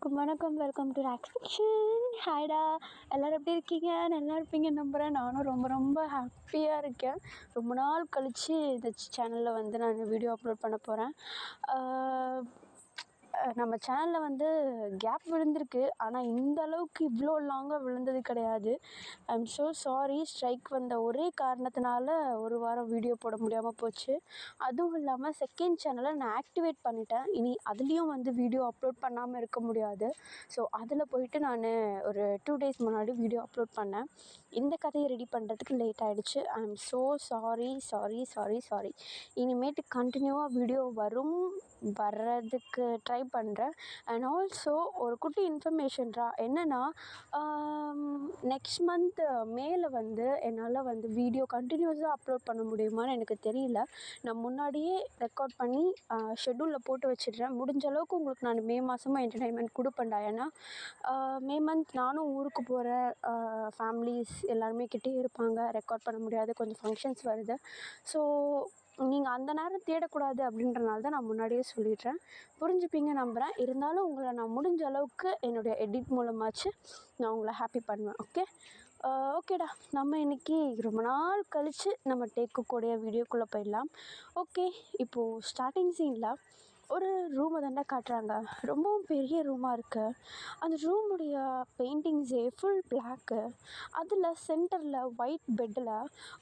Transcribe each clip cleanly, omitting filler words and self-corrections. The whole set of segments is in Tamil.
எல்லாருக்கும் வணக்கம். Welcome to ராக்ஸ்ஃபிக்ஷன். ஹாய்டா, எல்லோரும் எப்படி இருக்கீங்க? நல்லா இருப்பீங்கன்னு நம்புகிறேன். நானும் ரொம்ப ரொம்ப ஹாப்பியாக இருக்கேன். ரொம்ப நாள் கழித்து இந்த சேனலில் வந்து நான் வீடியோ அப்லோட் பண்ண போகிறேன். நம்ம சேனலில் கேப் விழுந்திருக்கு. ஆனால் இந்த அளவுக்கு இவ்வளோ லாங்காக விழுந்தது கிடையாது. I am so sorry. Strike வந்த ஒரே காரணத்தினால ஒரு வாரம் வீடியோ போட முடியாமல் போச்சு. அதுவும் இல்லாமல் செகண்ட் சேனலை நான் ஆக்டிவேட் பண்ணிட்டேன். இனி அதுலேயும் வீடியோ அப்லோட் பண்ணாமல் இருக்க முடியாது. ஸோ அதில் போயிட்டு நான் ஒரு 2 days முன்னாடி வீடியோ அப்லோட் பண்ணேன். இந்த கதையை ரெடி பண்ணுறதுக்கு லேட் ஆகிடுச்சு. I am so sorry. இனிமேட்டு கண்டினியூவாக வீடியோ வர்றதுக்கு ட்ரை பண்ணுறேன். அண்ட் ஆல்சோ ஒரு குட்டி இன்ஃபர்மேஷன்ரா என்னென்னா, நெக்ஸ்ட் மந்த் மேல என்னால் வீடியோ கண்டினியூஸாக அப்லோட் பண்ண முடியுமான்னு எனக்கு தெரியல. நான் முன்னாடியே ரெக்கார்ட் பண்ணி ஷெட்யூலில் போட்டு வச்சிடுறேன். முடிஞ்ச அளவுக்கு உங்களுக்கு நான் மே மாதமாக என்டர்டைன்மெண்ட் கொடுப்பேன்டா. ஏன்னா மே மந்த் நானும் ஊருக்கு போகிறேன். ஃபேமிலிஸ் எல்லாருமே கிட்டே இருப்பாங்க. ரெக்கார்ட் பண்ண முடியாது, கொஞ்சம் ஃபங்க்ஷன்ஸ் வருது. ஸோ நீங்கள் அந்த நேரம் தேடக்கூடாது அப்படின்றனால தான் நான் முன்னாடியே சொல்லிடுறேன். புரிஞ்சுப்பீங்க நம்புகிறேன். இருந்தாலும் உங்களை நான் முடிஞ்ச அளவுக்கு என்னுடைய எடிட் மூலமாச்சு நான் உங்களை ஹாப்பி பண்ணுவேன். ஓகேடா, நம்ம இன்றைக்கி ரொம்ப நாள் கழித்து நம்ம டேக்கக்கூடிய வீடியோக்குள்ளே போயிடலாம். ஓகே, இப்போது ஸ்டார்டிங் சீனில் ஒரு ரூமை தாண்டா காட்டுறாங்க. ரொம்பவும் பெரிய ரூமாக இருக்குது. அந்த ரூமுடைய பெயிண்டிங்ஸே ஃபுல் பிளாக்கு. அதில் சென்டரில் ஒயிட் பெட்டில்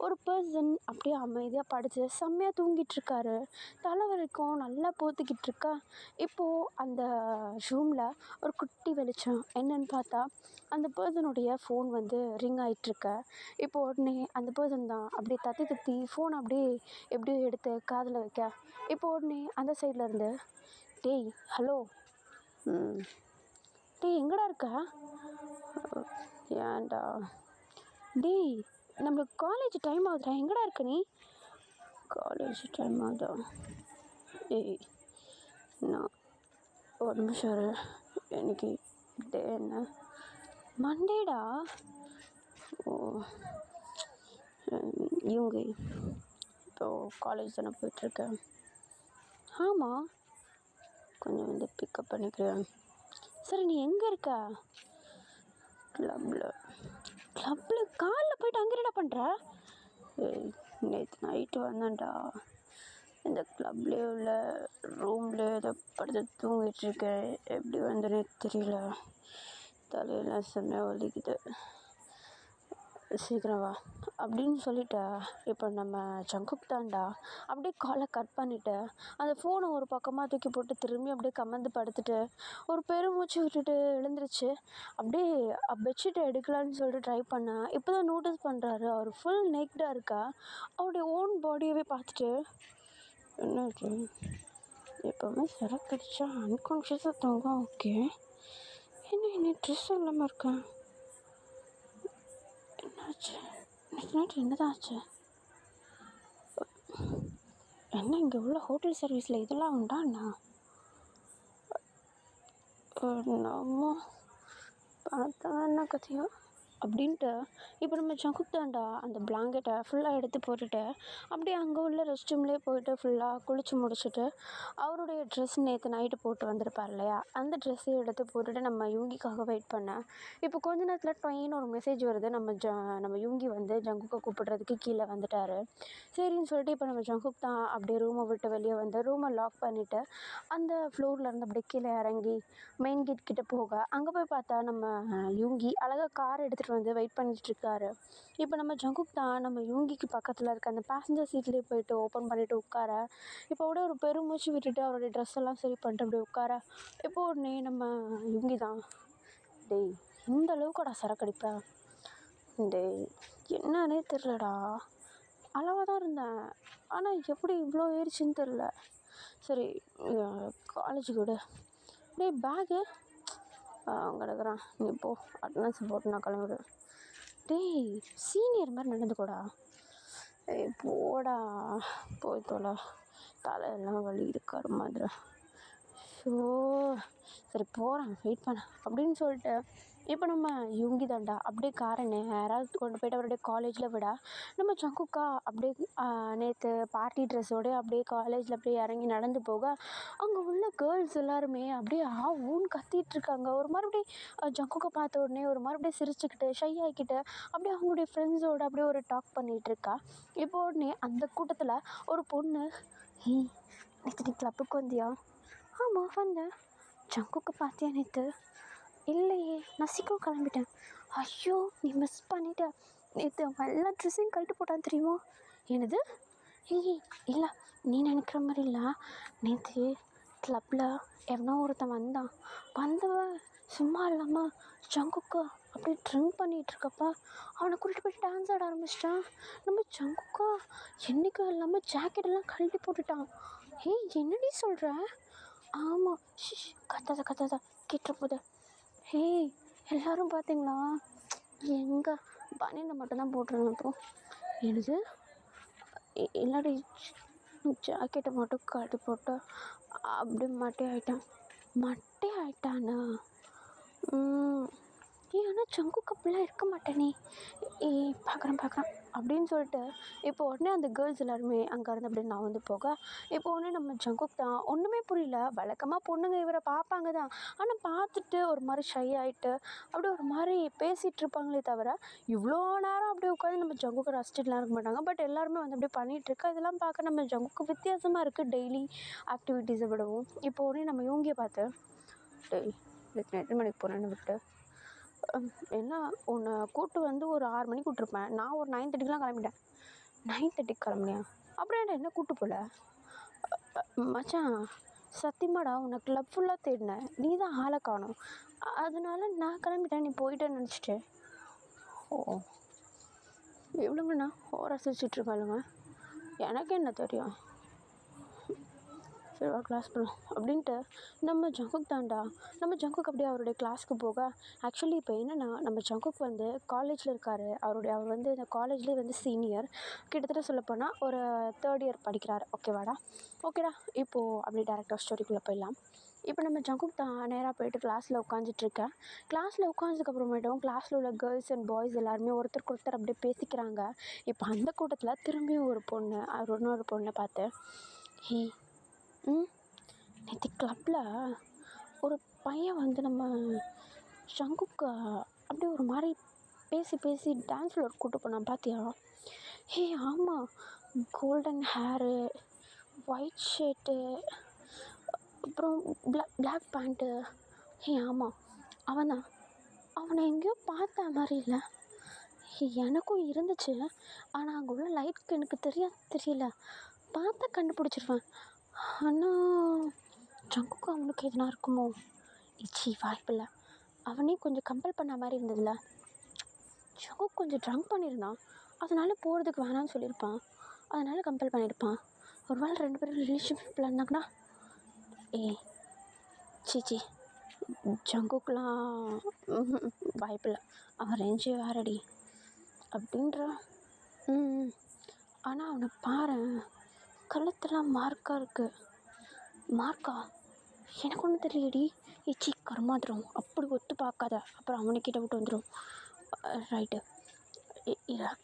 ஒரு பர்சன் அப்படியே அமைதியாக படுத்து செம்மையாக தூங்கிட்டுருக்காரு. தலை வரைக்கும் நல்லா போத்திக்கிட்டுருக்கா. இப்போது அந்த ரூமில் ஒரு குட்டி வெளிச்சம் என்னன்னு பார்த்தா அந்த பர்சனுடைய ஃபோன் ரிங் ஆகிட்டுருக்கு. இப்போ உடனே அந்த பர்சன் தான் அப்படியே தத்தி ஃபோன் அப்படியே எப்படியோ எடுத்து காதில் வைக்க, இப்போ உடனே அந்த சைடில் இருந்து, டேய் ஹலோ, டேய் எங்கடா இருக்க? ஏன்டா டேய், நம்மளுக்கு காலேஜ் டைம் ஆகுதுடா, எங்கடா இருக்க நீ? காலேஜ் டைம் ஆகுதா? டேய் நான் ஒரு நிமிஷம் இன்னைக்கு டே என்ன? மண்டேடா. ஓ, இவங்க இப்போது காலேஜ் தானே போயிட்டுருக்கேன். ஆமாம், கொஞ்சம் பிக்கப் பண்ணிக்கிறேன். சரி, நீ எங்கே இருக்க? கிளப்பில் காலைல போயிட்டு அங்கே என்ன பண்ணுற? நேற்று நைட்டு வந்தேன்டா. இந்த கிளப்லேயே உள்ள ரூமில் ஏதோ படுத்து தூங்கிட்டுருக்கேன். எப்படி வந்தேனே தெரியல. தலையெல்லாம் செம்மையாக வலிக்குது. சீக்கிரம் வா அப்படின்னு சொல்லிவிட்டு இப்போ நம்ம ஜங்குக் தாண்டா அப்படியே காலை கட் பண்ணிவிட்டு அந்த ஃபோனை ஒரு பக்கமாக தூக்கி போட்டு திரும்பி அப்படியே கமந்து படுத்துட்டு ஒரு பெருமூச்சு விட்டுட்டு எழுந்துருச்சு. அப்படியே பெட்ஷீட்டை எடுக்கலான்னு சொல்லிட்டு ட்ரை பண்ணேன். இப்போ தான் நோட்டீஸ் பண்ணுறாரு அவர் ஃபுல் நேக்டாக இருக்கா. அவருடைய ஓன் பாடியவே பார்த்துட்டு, என்ன எப்போவுமே சரக்கு அடித்தா அன்கான்ஷியஸாக தூங்கும். ஓகே, என்ன ட்ரெஸ் இல்லாமல் இருக்கேன்? என்னாச்சு? நேற்று நைட்டு என்னதான் ஆச்சு? என்ன இங்கே உள்ள ஹோட்டல் சர்வீஸில் இதெல்லாம் உண்டாண்ணா? நம்ம பார்த்தா என்ன கதையோ அப்படின்ட்டு இப்போ நம்ம ஜங்குக் தாண்டா அந்த பிளாங்கெட்டை ஃபுல்லாக எடுத்து போட்டுட்டு அப்படியே அங்கே உள்ள ரெஸ்ட் ரூம்லேயே போயிட்டு ஃபுல்லாக குளித்து முடிச்சுட்டு அவருடைய ட்ரெஸ் நேற்று நைட்டு போட்டு வந்திருப்பார் இல்லையா, அந்த ட்ரெஸ்ஸையும் எடுத்து போட்டுட்டு நம்ம யூங்கிக்காக வெயிட் பண்ணேன். இப்போ கொஞ்ச நேரத்தில் ட்ரெயின் ஒரு மெசேஜ் வருது. நம்ம யூங்கி ஜங்குக்கை கூப்பிடுறதுக்கு கீழே வந்துட்டார். சரின்னு சொல்லிட்டு இப்போ நம்ம ஜங்குக் தான் அப்படியே ரூமை விட்டு வெளியே ரூமை லாக் பண்ணிவிட்டு அந்த ஃப்ளோர்லேருந்து அப்படியே கீழே இறங்கி மெயின் கேட் கிட்டே போக அங்கே போய் பார்த்தா நம்ம யூங்கி அழகாக கார் எடுத்துகிட்டு வெயிட் பண்ணிட்டுருக்காரு. இப்போ நம்ம ஜங்குக் தான் நம்ம யூங்கிக்கு பக்கத்தில் இருக்க அந்த பேசஞ்சர் சீட்லேயே போயிட்டு ஓப்பன் பண்ணிவிட்டு உட்கார, இப்போ கூட ஒரு பெருமூச்சு விட்டுட்டு அவருடைய ட்ரெஸ் எல்லாம் சரி பண்ணிட்டு அப்படி உட்கார, இப்போ உடனே நம்ம யூங்கி தான், டேய் இந்த அளவுக்குடா சரக்கடிப்பேன்? டேய் என்னன்னே தெரிலடா, அளவாக தான் இருந்தேன், ஆனால் எப்படி இவ்வளோ ஏறிச்சின்னு தெரில. சரி காலேஜுக்கு விடு. டேய் பேகு அங்கே இருக்கிறான், நீ போ, அட்டனன்ஸ் போட்டு நான் கிளம்பிடுவேன். டேய் சீனியர் மாதிரி நடந்துக்கூடா. ஏய் போடா, போய் தொலை, தலையெல்லாம் வலிக்குது கரு மாதிரி. ஸோ சரி போகிறேன், வெயிட் பண்ண அப்படின்னு சொல்லிட்டு இப்போ நம்ம யுங்கி தாண்டா அப்படியே காரை நேராக கொண்டு போய்ட்டு அவருடைய காலேஜில் விட நம்ம ஜங்குக்கா அப்படியே நேற்று பார்ட்டி ட்ரெஸ்ஸோடய அப்படியே காலேஜில் அப்படியே இறங்கி நடந்து போக அங்கே உள்ள கேர்ள்ஸ் எல்லாருமே அப்படியே ஊன்னு கத்திகிட்ருக்காங்க. ஒரு மாதிரி அப்படியே ஜங்குக்கை பார்த்த உடனே ஒரு மாதிரி அப்படியே சிரிச்சுக்கிட்டு ஷை ஆகிக்கிட்டு அப்படியே அவங்களுடைய ஃப்ரெண்ட்ஸோடு அப்படியே ஒரு டாக் பண்ணிகிட்ருக்கா. இப்போ உடனே அந்த கூட்டத்தில் ஒரு பொண்ணு, நேற்று நீ கிளப்புக்கு வந்தியா? ஆமாம் வந்தேன். ஜங்குக்கை பார்த்தியா நேற்று? இல்லையே, நான் சீக்கிரம் கிளம்பிட்டேன். ஐயோ நீ மிஸ் பண்ணிட்ட. நேற்று அவன் எல்லா ட்ரெஸ்ஸையும் கழட்டி போட்டான் தெரியுமா? என்னது? இல்லை நீ நினைக்கிற மாதிரி இல்லை. நேற்று கிளப்பில் எவனோ ஒருத்தன் வந்தவன் சும்மா இல்லாமல் ஜங்குக்கா அப்படியே ட்ரிங்க் பண்ணிகிட்ருக்கப்ப அவனை கூட்டிகிட்டு போய்ட்டு டான்ஸ் ஆட ஆரம்பிச்சிட்டான். நம்ம ஜங்குக்கா என்றைக்கும் இல்லாமல் ஜாக்கெட்டெல்லாம் கழட்டி போட்டுட்டான். என்னடி சொல்கிற? ஆமாம், கத்தாத கேட்டுற போத. எல்லோரும் பார்த்தீங்களா? எங்கே பனியில் மட்டும்தான் போட்டுருந்தேன். அப்புறம் என்னது? இல்லடி, ஜாக்கெட்டை மட்டும் கழட்டி போட்டு அப்படியே மட்டே ஆயிட்டானா? ஆனால் ஜங்குக்கா அப்படிலாம் இருக்க மாட்டேனே. பார்க்குறேன் அப்படின்னு சொல்லிட்டு இப்போ உடனே அந்த கேர்ள்ஸ் எல்லாருமே அங்கேருந்து அப்படியே நான் வந்து போக இப்போ உடனே நம்ம ஜங்குக் தான் ஒன்றுமே புரியல. வழக்கமாக பொண்ணுங்க இவரை பார்ப்பாங்க தான், ஆனால் பார்த்துட்டு ஒரு மாதிரி ஷை ஆகிட்டு அப்படியே ஒரு மாதிரி பேசிகிட்டு இருப்பாங்களே தவிர இவ்வளோ நேரம் அப்படியே உட்காந்து நம்ம ஜங்குக்கை ரசிச்சுட்டுலாம் இருக்க மாட்டாங்க. பட் எல்லாருமே வந்து அப்படியே பண்ணிகிட்ருக்கா. இதெல்லாம் பார்க்க நம்ம ஜங்குக்கு வித்தியாசமாக இருக்குது டெய்லி ஆக்டிவிட்டீஸை விடவும். இப்போ உடனே நம்ம யூங்கியை பார்த்து, எத்தனை மணிக்கு போகிறேன்னு விட்டு என்ன உன்னை கூப்பிட்டு வந்து ஒரு 6 மணிக்கு விட்ருப்பேன். நான் ஒரு 9:30க்கெலாம் கிளம்பிட்டேன். 9:30க்கு கிளம்புனியா? அப்புறம் என்ன கூப்பிட்டு போகல? மச்சான் சத்தியமாடா உன்னை கிளப் ஃபுல்லாக தேடினேன், நீ தான் ஆளை காணோம். அதனால நான் கிளம்பிட்டேன், நீ போயிட்டேன்னு நினச்சிட்டு. இவ்வளோங்கண்ணா ஓர சிரிச்சிட்ருக்காளுங்க. எனக்கு என்ன தெரியும்? சரிவா கிளாஸ் போகலாம் அப்படின்ட்டு நம்ம ஜங்குக் தாண்டா. நம்ம ஜங்குக் அப்படியே அவருடைய கிளாஸ்க்கு போக ஆக்சுவலி இப்போ என்னென்னா நம்ம ஜங்குக் வந்து காலேஜில் இருக்கார். அவர் வந்து இந்த காலேஜ்லேயே வந்து சீனியர். கிட்டத்தட்ட சொல்லப்போனால் ஒரு 3rd இயர் படிக்கிறார். ஓகேடா இப்போது அப்படி டேரக்டாக ஸ்டோரிக்குள்ளே போயிடலாம். இப்போ நம்ம ஜங்குக் தான் நேராக போய்ட்டு கிளாஸில் உட்காந்துட்ருக்கேன். கிளாஸில் உட்காந்ததுக்கப்புறமேட்டும் கிளாஸில் உள்ள கேர்ள்ஸ் அண்ட் பாய்ஸ் எல்லாருமே ஒருத்தருக்கு ஒருத்தர் அப்படியே பேசிக்கிறாங்க. இப்போ அந்த கூட்டத்தில் திரும்பியும் ஒரு பொண்ணு இன்னொரு பொண்ணை பார்த்து, நேற்று கிளப்பில் ஒரு பையன் வந்து நம்ம ஜங்குக்கை அப்படியே ஒரு மாதிரி பேசி டான்ஸ் ஃப்ளோர் கூப்பிட்டு போனான் பார்த்தியா? ஆமாம், கோல்டன் ஹேரு, ஒயிட் ஷர்ட்டு, அப்புறம் பிளாக் பேண்ட்டு. ஆமாம் அவன் தான். அவனை எங்கேயோ பார்த்த மாதிரி இல்லை? எனக்கும் இருந்துச்சு, ஆனால் அங்கே உள்ள லைட்டுக்கு எனக்கு தெரியல. பார்த்தா கண்டுபிடிச்சிருவேன். ஆனால் ஜங்குக்கு அவனுக்கு எதுனா இருக்குமோ? வாய்ப்பில்லை. அவனே கொஞ்சம் கம்பல் பண்ண மாதிரி இருந்ததில்ல. ஜங்குக் கொஞ்சம் ட்ரங்க் பண்ணியிருந்தான், அதனால் போகிறதுக்கு வேணான்னு சொல்லியிருப்பான். அதனால் கம்பல் பண்ணியிருப்பான். ஒரு வேளை 2 பேரும் ரிலேஷன்ஷிப்பில் இருந்தாங்கன்னா? சீச்சி ஜங்குக்கெலாம் வாய்ப்பில்லை, அவன் ரேஞ்சே வேறடி அப்படின்ற. ஆனால் அவனை பாரு, கழுத்தெல்லாம் மார்க்காக இருக்குது. மார்க்கா? எனக்கு ஒன்றும் தெரியலடி. கருமாதிரம் அப்படி ஒத்து பார்க்காத, அப்புறம் அவனுக்கிட்ட விட்டு வந்துடும். ரைட்டு,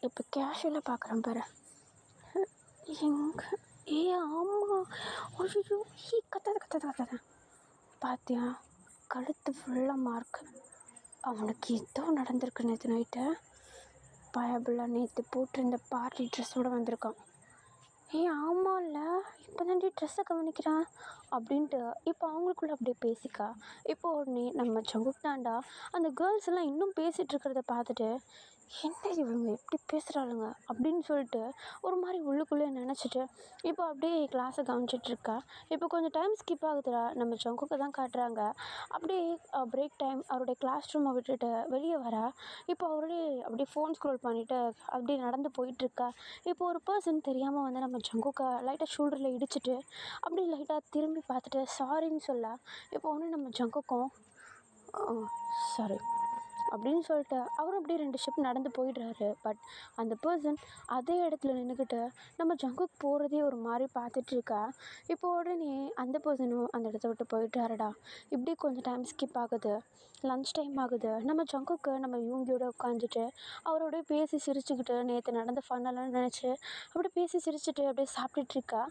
இப்போ கேஷுவலாக பார்க்குறேன் பாரு. ஆமாம். ஐயோ கத்தாத. பார்த்தியா, கழுத்து ஃபுல்லாக மார்க்கு. அவனுக்கு ஏதோ நடந்திருக்கு நேற்று நைட்டு. பயபுள்ள நேற்று போட்டிருந்த பார்ட்டி ட்ரெஸ்ஸோடு வந்திருக்கான். ஆமாம்ல, இப்போ தாண்டி ட்ரெஸ்ஸை கவனிக்கிறான் அப்படின்ட்டு இப்போ அவங்களுக்குள்ள அப்படியே பேசிக்கா. இப்போ உடனே நம்ம ஜங்குக் தாண்டா அந்த கேர்ள்ஸ் எல்லாம் இன்னும் பேசிகிட்ருக்கிறத பார்த்துட்டு, என்ன இவங்க எப்படி பேசுகிறாளுங்க அப்படின்னு சொல்லிட்டு ஒரு மாதிரி உள்ளுக்குள்ளே நினச்சிட்டு இப்போ அப்படியே கிளாஸை கவனிச்சிட்ருக்கா. இப்போ கொஞ்சம் டைம் ஸ்கிப் ஆகுதுடா. நம்ம ஜங்குக்கை தான் காட்டுறாங்க. அப்படியே பிரேக் டைம் அவருடைய கிளாஸ் ரூமை விட்டுட்டு வெளியே வரா. இப்போ அப்படியே ஃபோன் ஸ்க்ரோல் பண்ணிவிட்டு அப்படியே நடந்து போயிட்டுருக்கா. இப்போ ஒரு பர்சன் தெரியாமல் வந்து நம்ம ஜங்குக்கை லைட்டாக ஷோல்டரில் இடிச்சிட்டு அப்படியே லைட்டாக திரும்பி பார்த்துட்டு சாரின்னு சொல்ல இப்போ ஒன்று நம்ம ஜங்குக்கும் சாரி அப்படின்னு சொல்லிட்டு அவரும் அப்படியே 2 ஸ்டெப் நடந்து போயிடுறாரு. பட் அந்த பர்சன் அதே இடத்துல நின்றுக்கிட்டு நம்ம ஜங்குக் போகிறதே ஒரு மாதிரி பார்த்துட்ருக்கா. இப்போ உடனே அந்த பர்சனும் அந்த இடத்த விட்டு போயிட்டாருடா. இப்படி கொஞ்சம் டைம் ஸ்கிப் ஆகுது. லன்ச் டைம் ஆகுது. நம்ம ஜங்குக்கு நம்ம யூங்கியோட உட்காந்துட்டு அவரோட பேசி சிரிச்சுக்கிட்டு நேற்று நடந்த ஃபன்னெல்லாம் நினச்சி அப்படி பேசி சிரிச்சுட்டு அப்படியே சாப்பிட்டுட்ருக்கா.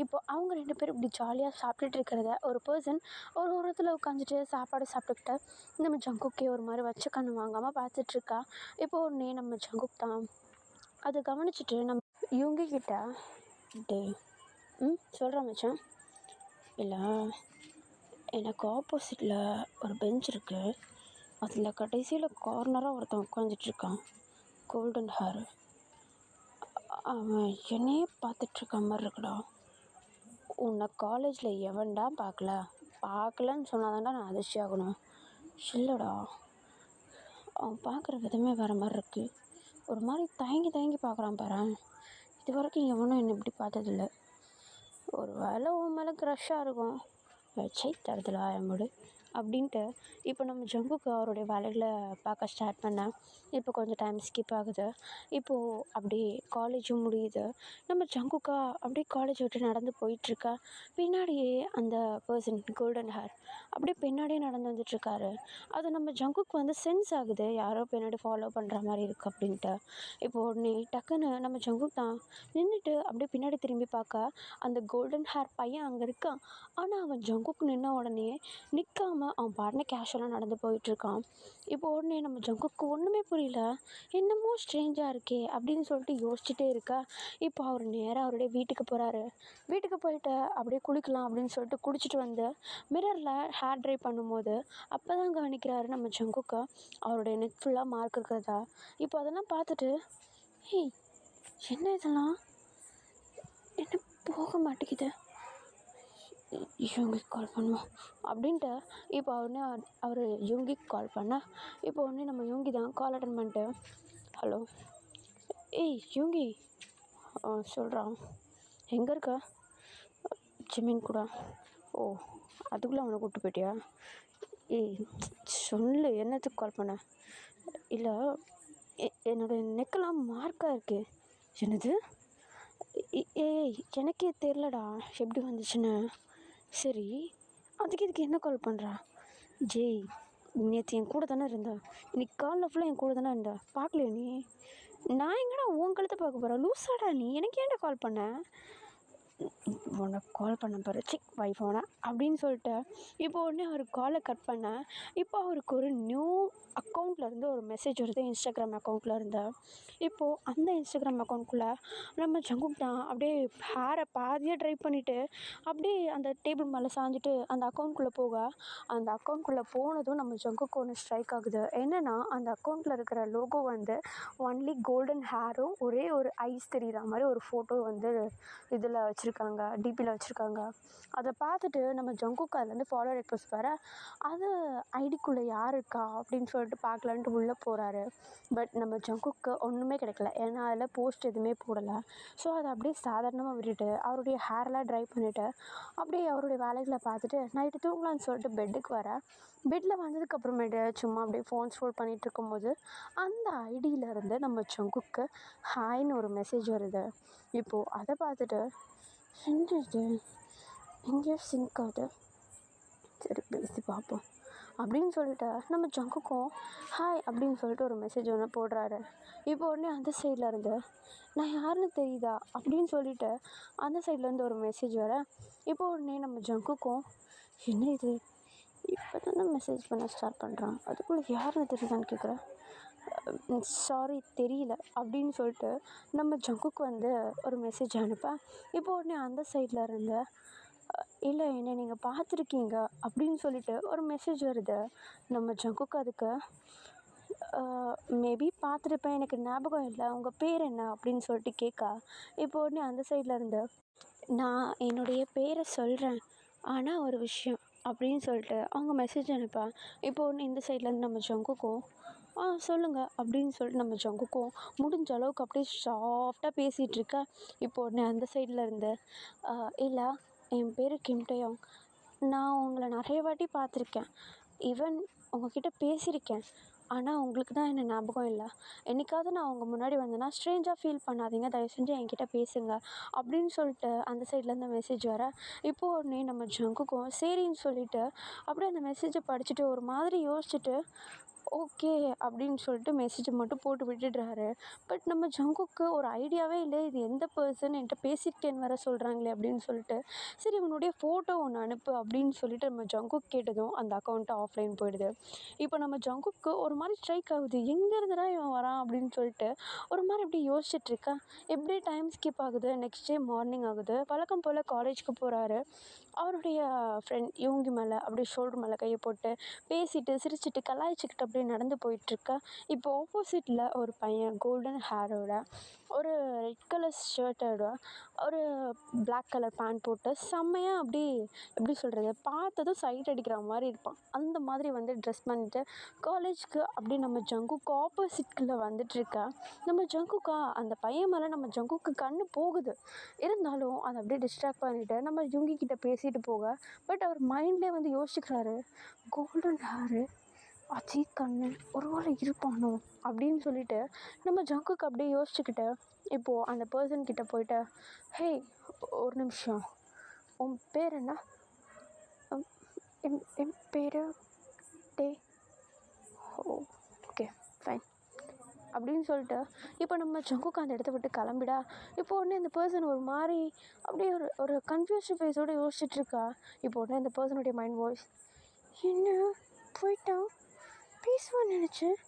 இப்போ அவங்க 2 பேரும் இப்படி ஜாலியாக சாப்பிட்டுட்டு இருக்கிறத ஒரு பர்சன் ஒரு ஓரத்தில் உட்காந்துட்டு சாப்பாடு சாப்பிட்டுக்கிட்டு நம்ம ஜங்குக்கே ஒரு மாதிரி வச்ச கண்ணு வாங்காமல் பார்த்துட்ருக்கா. இப்போ உடனே நம்ம ஜங்குக் தான் அதை கவனிச்சுட்டு நம்ம யூங்கி கிட்ட, டே சொல்கிறேன் மச்சான். இல்லை, எனக்கு ஆப்போசிட்டில் ஒரு பெஞ்ச் இருக்குது. அதில் கடைசியில் கார்னராக ஒருத்தன் உட்காந்துட்ருக்கான், கோல்டன் ஹேர். அவன் என்னையே பார்த்துட்ருக்க மாதிரி இருக்குடா. உன்னை காலேஜில் எவன்டா பார்க்கலன்னு சொன்னாதான்டா நான் அதிர்ச்சி ஆகணும். இல்லைடா, அவன் பார்க்குற விதமே வேறு மாதிரி இருக்குது. ஒரு மாதிரி தயங்கி பார்க்குறான் பாரு. இது வரைக்கும் எவனும் என்னை இப்படி பார்த்ததில்ல. ஒரு வேளை உன் மேலே க்ரஷ்ஷாக இருக்கும். வச்சை தரத்தில் ஆயமுடு அப்படின்ட்டு இப்போ நம்ம ஜங்குக்கு அவருடைய வேலைகளை பார்க்க ஸ்டார்ட் பண்ணேன். இப்போ கொஞ்சம் டைம் ஸ்கிப் ஆகுது. இப்போது அப்படியே காலேஜும் முடியுது. நம்ம ஜங்குக்கா அப்படியே காலேஜ் விட்டு நடந்து போயிட்டுருக்கா. பின்னாடியே அந்த பர்சன் கோல்டன் ஹேர் அப்படியே பின்னாடியே நடந்து வந்துட்டுருக்காரு. அது நம்ம ஜங்குக்கு வந்து சென்ஸ் ஆகுது, யாரோ பின்னாடி ஃபாலோ பண்ணுற மாதிரி இருக்குது அப்படின்ட்டு. இப்போ உடனே டக்குன்னு நம்ம ஜங்குக் தான் நின்றுட்டு அப்படியே பின்னாடி திரும்பி பார்க்க அந்த கோல்டன் ஹேர் பையன் அங்கே இருக்கான். ஆனால் அவன் ஜங்குக் நின்ன உடனே நிற்காம அவன் பாட்டுன்னு கேஷுவலாக நடந்து போயிட்டுருக்கான். இப்போ உடனே நம்ம ஜங்குக்கு ஒன்றுமே புரியல, என்னமோ ஸ்ட்ரேஞ்சாக இருக்கே அப்படின்னு சொல்லிட்டு யோசிச்சுட்டே இருக்கா. இப்போ அவர் நேராக அவருடைய வீட்டுக்கு போகிறாரு. வீட்டுக்கு போயிட்டு அப்படியே குளிக்கலாம் அப்படின்னு சொல்லிட்டு குளிச்சுட்டு வந்து மிரரில் ஹேர் ட்ரை பண்ணும்போது அப்போ தான் கவனிக்கிறாரு நம்ம ஜங்குக்கு அவருடைய நெக் ஃபுல்லாக மார்க் இருக்கிறதா. இப்போ அதெல்லாம் பார்த்துட்டு, ஏய் என்ன இதெல்லாம் என்ன போக மாட்டேங்குது, யூங்கிக்கு கால் பண்ணுவோம் அப்படின்ட்டு இப்போ அவர் யூங்கிக்கு கால் பண்ணால் இப்போ உடனே நம்ம யூங்கி தான் கால் அட்டன் பண்ணிட்டு, ஹலோ, ஏய் யூங்கி, சொல்கிறான், எங்கே இருக்க? ஜிமின் கூட. ஓ, அதுக்குள்ளே அவனை கூப்பிட்டு போயிட்டியா? ஏய் சொல்லு, என்னத்துக்கு கால் பண்ண? இல்லை, என்னோடய நெக்கெல்லாம் மார்க்காக இருக்கு. என்னது? ஏய் எனக்கே தெரிலடா எப்படி வந்துச்சுன்னு. சரி, அதுக்கு இதுக்கு என்ன கால் பண்ணுறா? ஜெய், நேற்று என் கூட தானே இருந்த, இன்னைக்கு காலில் ஃபுல்லாக என் கூட தானே இருந்த, பார்க்கலையா நீ? நான் எங்கடா உன் கழுத்தை பார்க்க போகிறேன், லூஸாடா நீ, எனக்கு ஏன்டா கால் பண்ண? உனக்கு கால் பண்ண பாரு, சிக் வைஃபோனை அப்படின்னு சொல்லிட்டு இப்போ உடனே அவர் காலை கட் பண்ண. இப்போ அவருக்கு ஒரு நியூ அக்கௌண்ட்லேருந்து ஒரு மெசேஜ் வருது, இன்ஸ்டாகிராம் அக்கௌண்ட்டில் இருந்து. இப்போது அந்த இன்ஸ்டாகிராம் அக்கௌண்ட்குள்ளே நம்ம ஜங்குக் தான் அப்படியே ஹேரை பாதியாக ட்ரை பண்ணிவிட்டு அப்படியே அந்த டேபிள் மேலே சாஞ்சிட்டு அந்த அக்கௌண்ட்குள்ளே போக, அந்த அக்கௌண்ட்குள்ளே போனதும் நம்ம ஜங்குக்கு ஒன்று ஸ்ட்ரைக் ஆகுது. என்னென்னா அந்த அக்கௌண்ட்டில் இருக்கிற லோகோ வந்து ஒன்லி கோல்டன் ஹேரும் ஒரே ஒரு ஐஸ் தெரிகிற மாதிரி ஒரு ஃபோட்டோ வந்து இதில் வச்சுருக்காங்க, டிபியில் வச்சுருக்காங்க. அதை பார்த்துட்டு நம்ம ஜங்குக்கு அதுலேருந்து ஃபாலோ ரெக்வஸ்ட் வர, அது ஐடிக்குள்ளே யார் இருக்கா அப்படின்னு சொல்லிட்டு பார்க்கலான்ட்டு உள்ளே போகிறாரு. பட் நம்ம ஜங்குக்கு ஒன்றுமே கிடைக்கல, ஏன்னா அதில் போஸ்ட் எதுவுமே போடலை. ஸோ அதை அப்படியே சாதாரணமாக விட்டுட்டு அவருடைய ஹேர்லாம் ட்ரை பண்ணிவிட்டு அப்படியே அவருடைய வேலைகளை பார்த்துட்டு நைட்டு தூங்கலான்னு சொல்லிட்டு பெட்டுக்கு வர, பெட்டில் வந்ததுக்கப்புறமேட்டு சும்மா அப்படியே ஃபோன் ஸ்க்ரோல் பண்ணிகிட்டு இருக்கும்போது அந்த ஐடியிலேருந்து நம்ம ஜங்குக்கு ஹாய்னு ஒரு மெசேஜ் வருது. இப்போது அதை பார்த்துட்டு, என்ன இது எங்கேயோ சிங்க் ஆகுது, சரி பேசி பார்ப்போம் அப்படின்னு சொல்லிட்டு நம்ம ஜங்குக்கும் ஹாய் அப்படின்னு சொல்லிட்டு ஒரு மெசேஜ் ஒன்று போடுறாரு. இப்போ உடனே அந்த சைடில் இருந்து, நான் யாருன்னு தெரியுதா அப்படின்னு சொல்லிட்டு அந்த சைட்லேருந்து ஒரு மெசேஜ் வர, இப்போ உடனே நம்ம ஜங்குக்கும் என்ன இது இப்போ தானே மெசேஜ் பண்ண ஸ்டார்ட் பண்ணுறான், அதுக்குள்ளே யாருன்னு தெரியுதான்னு கேட்குறேன், சாரி தெரியல அப்படின்னு சொல்லிட்டு நம்ம ஜங்குக்கு வந்து ஒரு மெசேஜ் அனுப்ப. இப்போ உடனே அந்த சைடில் இருந்து, இல்லை என்னை நீங்கள் பார்த்துருக்கீங்க அப்படின்னு சொல்லிட்டு ஒரு மெசேஜ் வருது. நம்ம ஜங்குக்கு அதுக்கு மேபி பார்த்துருப்பேன், எனக்கு ஞாபகம் இல்லை, உங்கள் பேர் என்ன அப்படின்னு சொல்லிட்டு கேட்க. இப்போ உடனே அந்த சைடில் இருந்து, நான் என்னுடைய பேரை சொல்கிறேன் ஆனால் ஒரு விஷயம் அப்படின்னு சொல்லிட்டு அவங்க மெசேஜ் அனுப்ப. இப்போ ஒன்று இந்த சைட்லேருந்து நம்ம ஜங்குக்கும் சொல்லுங்கள் அப்படின்னு சொல்லிட்டு நம்ம ஜங்குக்கும் முடிஞ்ச அளவுக்கு அப்படியே சாஃப்டாக பேசிகிட்ருக்க. இப்போ உடனே அந்த சைடில் இருந்து, இல்லை என் பேர் கிம்டயோங், நான் உங்களை நிறைய வாட்டி பார்த்துருக்கேன், ஈவன் உங்ககிட்ட பேசியிருக்கேன், ஆனால் உங்களுக்கு தான் என்ன ஞாபகம் இல்லை. என்னைக்காவது நான் உங்கள் முன்னாடி வந்தேன்னா ஸ்ட்ரேஞ்சாக ஃபீல் பண்ணாதீங்க, தயவு செஞ்சு என்கிட்ட பேசுங்க அப்படின்னு சொல்லிட்டு அந்த சைட்லேருந்து மெசேஜ் வர, இப்போது உடனே நம்ம ஜங்குக்கும் சரின்னு சொல்லிட்டு அப்படியே அந்த மெசேஜை படிச்சுட்டு ஒரு மாதிரி யோசிச்சுட்டு ஓகே அப்படின்னு சொல்லிட்டு மெசேஜை மட்டும் போட்டு விட்டுடுறாரு. பட் நம்ம ஜங்குக்கு ஒரு ஐடியாவே இல்லை, இது எந்த பர்சன் என்கிட்ட பேசியிருக்கேன்னு வேறு சொல்கிறாங்களே அப்படின்னு சொல்லிட்டு, சரி உன்னுடைய ஃபோட்டோ ஒன்று அனுப்பு அப்படின்னு சொல்லிட்டு நம்ம ஜங்குக் கேட்டதும் அந்த அக்கௌண்ட்டு ஆஃப்லைன் போயிடுது. இப்போ நம்ம ஜங்குக்கு ஒரு மாதிரி ஸ்ட்ரைக் ஆகுது, எங்கேருந்துடா இவன் வரான் அப்படின்னு சொல்லிட்டு ஒரு மாதிரி அப்படி யோசிச்சுட்ருக்கா. எப்படி டைம் ஸ்கிப் ஆகுது, நெக்ஸ்ட் டே மார்னிங் ஆகுது. வழக்கம் போல் காலேஜுக்கு போகிறாரு. அவருடைய ஃப்ரெண்ட் இவங்க மேலே அப்படியே ஷோல்டர் மேலே கையை போட்டு பேசிட்டு சிரிச்சுட்டு கலாய்ச்சிக்கிட்டு அப்படியே நடந்து போயிட்டுருக்கா. இப்போ ஆப்போசிட்டில் ஒரு பையன் கோல்டன் ஹேரோட, ஒரு ரெட் கலர் ஷர்ட்டோட, ஒரு பிளாக் கலர் பேண்ட் போட்டு செம்மையாக அப்படி எப்படி சொல்கிறது, பார்த்ததும் சைட் அடிக்கிற மாதிரி இருப்பான். அந்த மாதிரி வந்து ட்ரெஸ் பண்ணிட்டு காலேஜுக்கு அப்படி நம்ம ஜங்குக்கு ஆப்போசிட்டில் வந்துட்டுருக்கா. நம்ம ஜங்குக்கா அந்த பையன் மேலே நம்ம ஜங்குக்கு கண்ணு போகுது. இருந்தாலும் அதை அப்படியே டிஸ்ட்ராக்ட் பண்ணிவிட்டு நம்ம இவங்கக்கிட்ட பேசிட்டு போக, பட் அவர் மைண்ட்லேயே வந்து யோசிக்கிறாரு, கோல்டன் ஹேரு அஜித் கண்ணு ஒருவேளை இருப்பானோ அப்படின்னு சொல்லிட்டு நம்ம ஜங்குக்கு அப்படியே யோசிச்சுக்கிட்டு இப்போது அந்த பர்சன் கிட்ட போயிட்டு, ஹே ஒரு நிமிஷம், உன் பேர் என்ன? உம், என் பேர் டே. ஓ ஓகே ஃபைன் அப்படின்னு சொல்லிட்டு இப்போ நம்ம ஜங்குக்கு அந்த இடத்த விட்டு கிளம்பிடா. இப்போ உடனே அந்த பர்சன் ஒரு மாதிரி அப்படியே ஒரு ஒரு கன்ஃபியூஷன் ஃபேஸோடு யோசிச்சுட்ருக்கா. இப்போ உடனே அந்த பர்சனுடைய மைண்ட் வாய்ஸ், என்ன போயிட்டான், பேசுவான்னு நினச்சேன்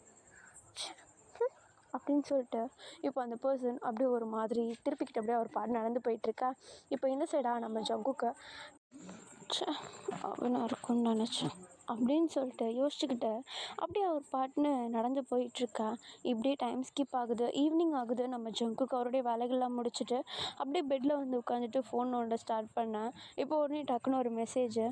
அப்படின்னு சொல்லிட்டு இப்போ அந்த பர்சன் அப்படியே ஒரு மாதிரி திருப்பிக்கிட்டு அப்படியே அவர் பாட்டு நடந்து போயிட்டுருக்கா. இப்போ இந்த சைடாக நம்ம ஜங்குக்கு அவனாக இருக்கும்னு நினச்சேன் அப்படின்னு சொல்லிட்டு யோசிச்சுக்கிட்டு அப்படியே அவர் பாட்டுன்னு நடந்து போயிட்டுருக்கா. இப்படியே டைம் ஸ்கிப் ஆகுது, ஈவினிங் ஆகுது. நம்ம ஜங்குக்கு அவருடைய வேலைகள்லாம் முடிச்சுட்டு அப்படியே பெட்டில் வந்து உட்காந்துட்டு ஃபோன் நோண்ட ஸ்டார்ட் பண்ணேன். இப்போ உடனே டக்குன்னு ஒரு மெசேஜு,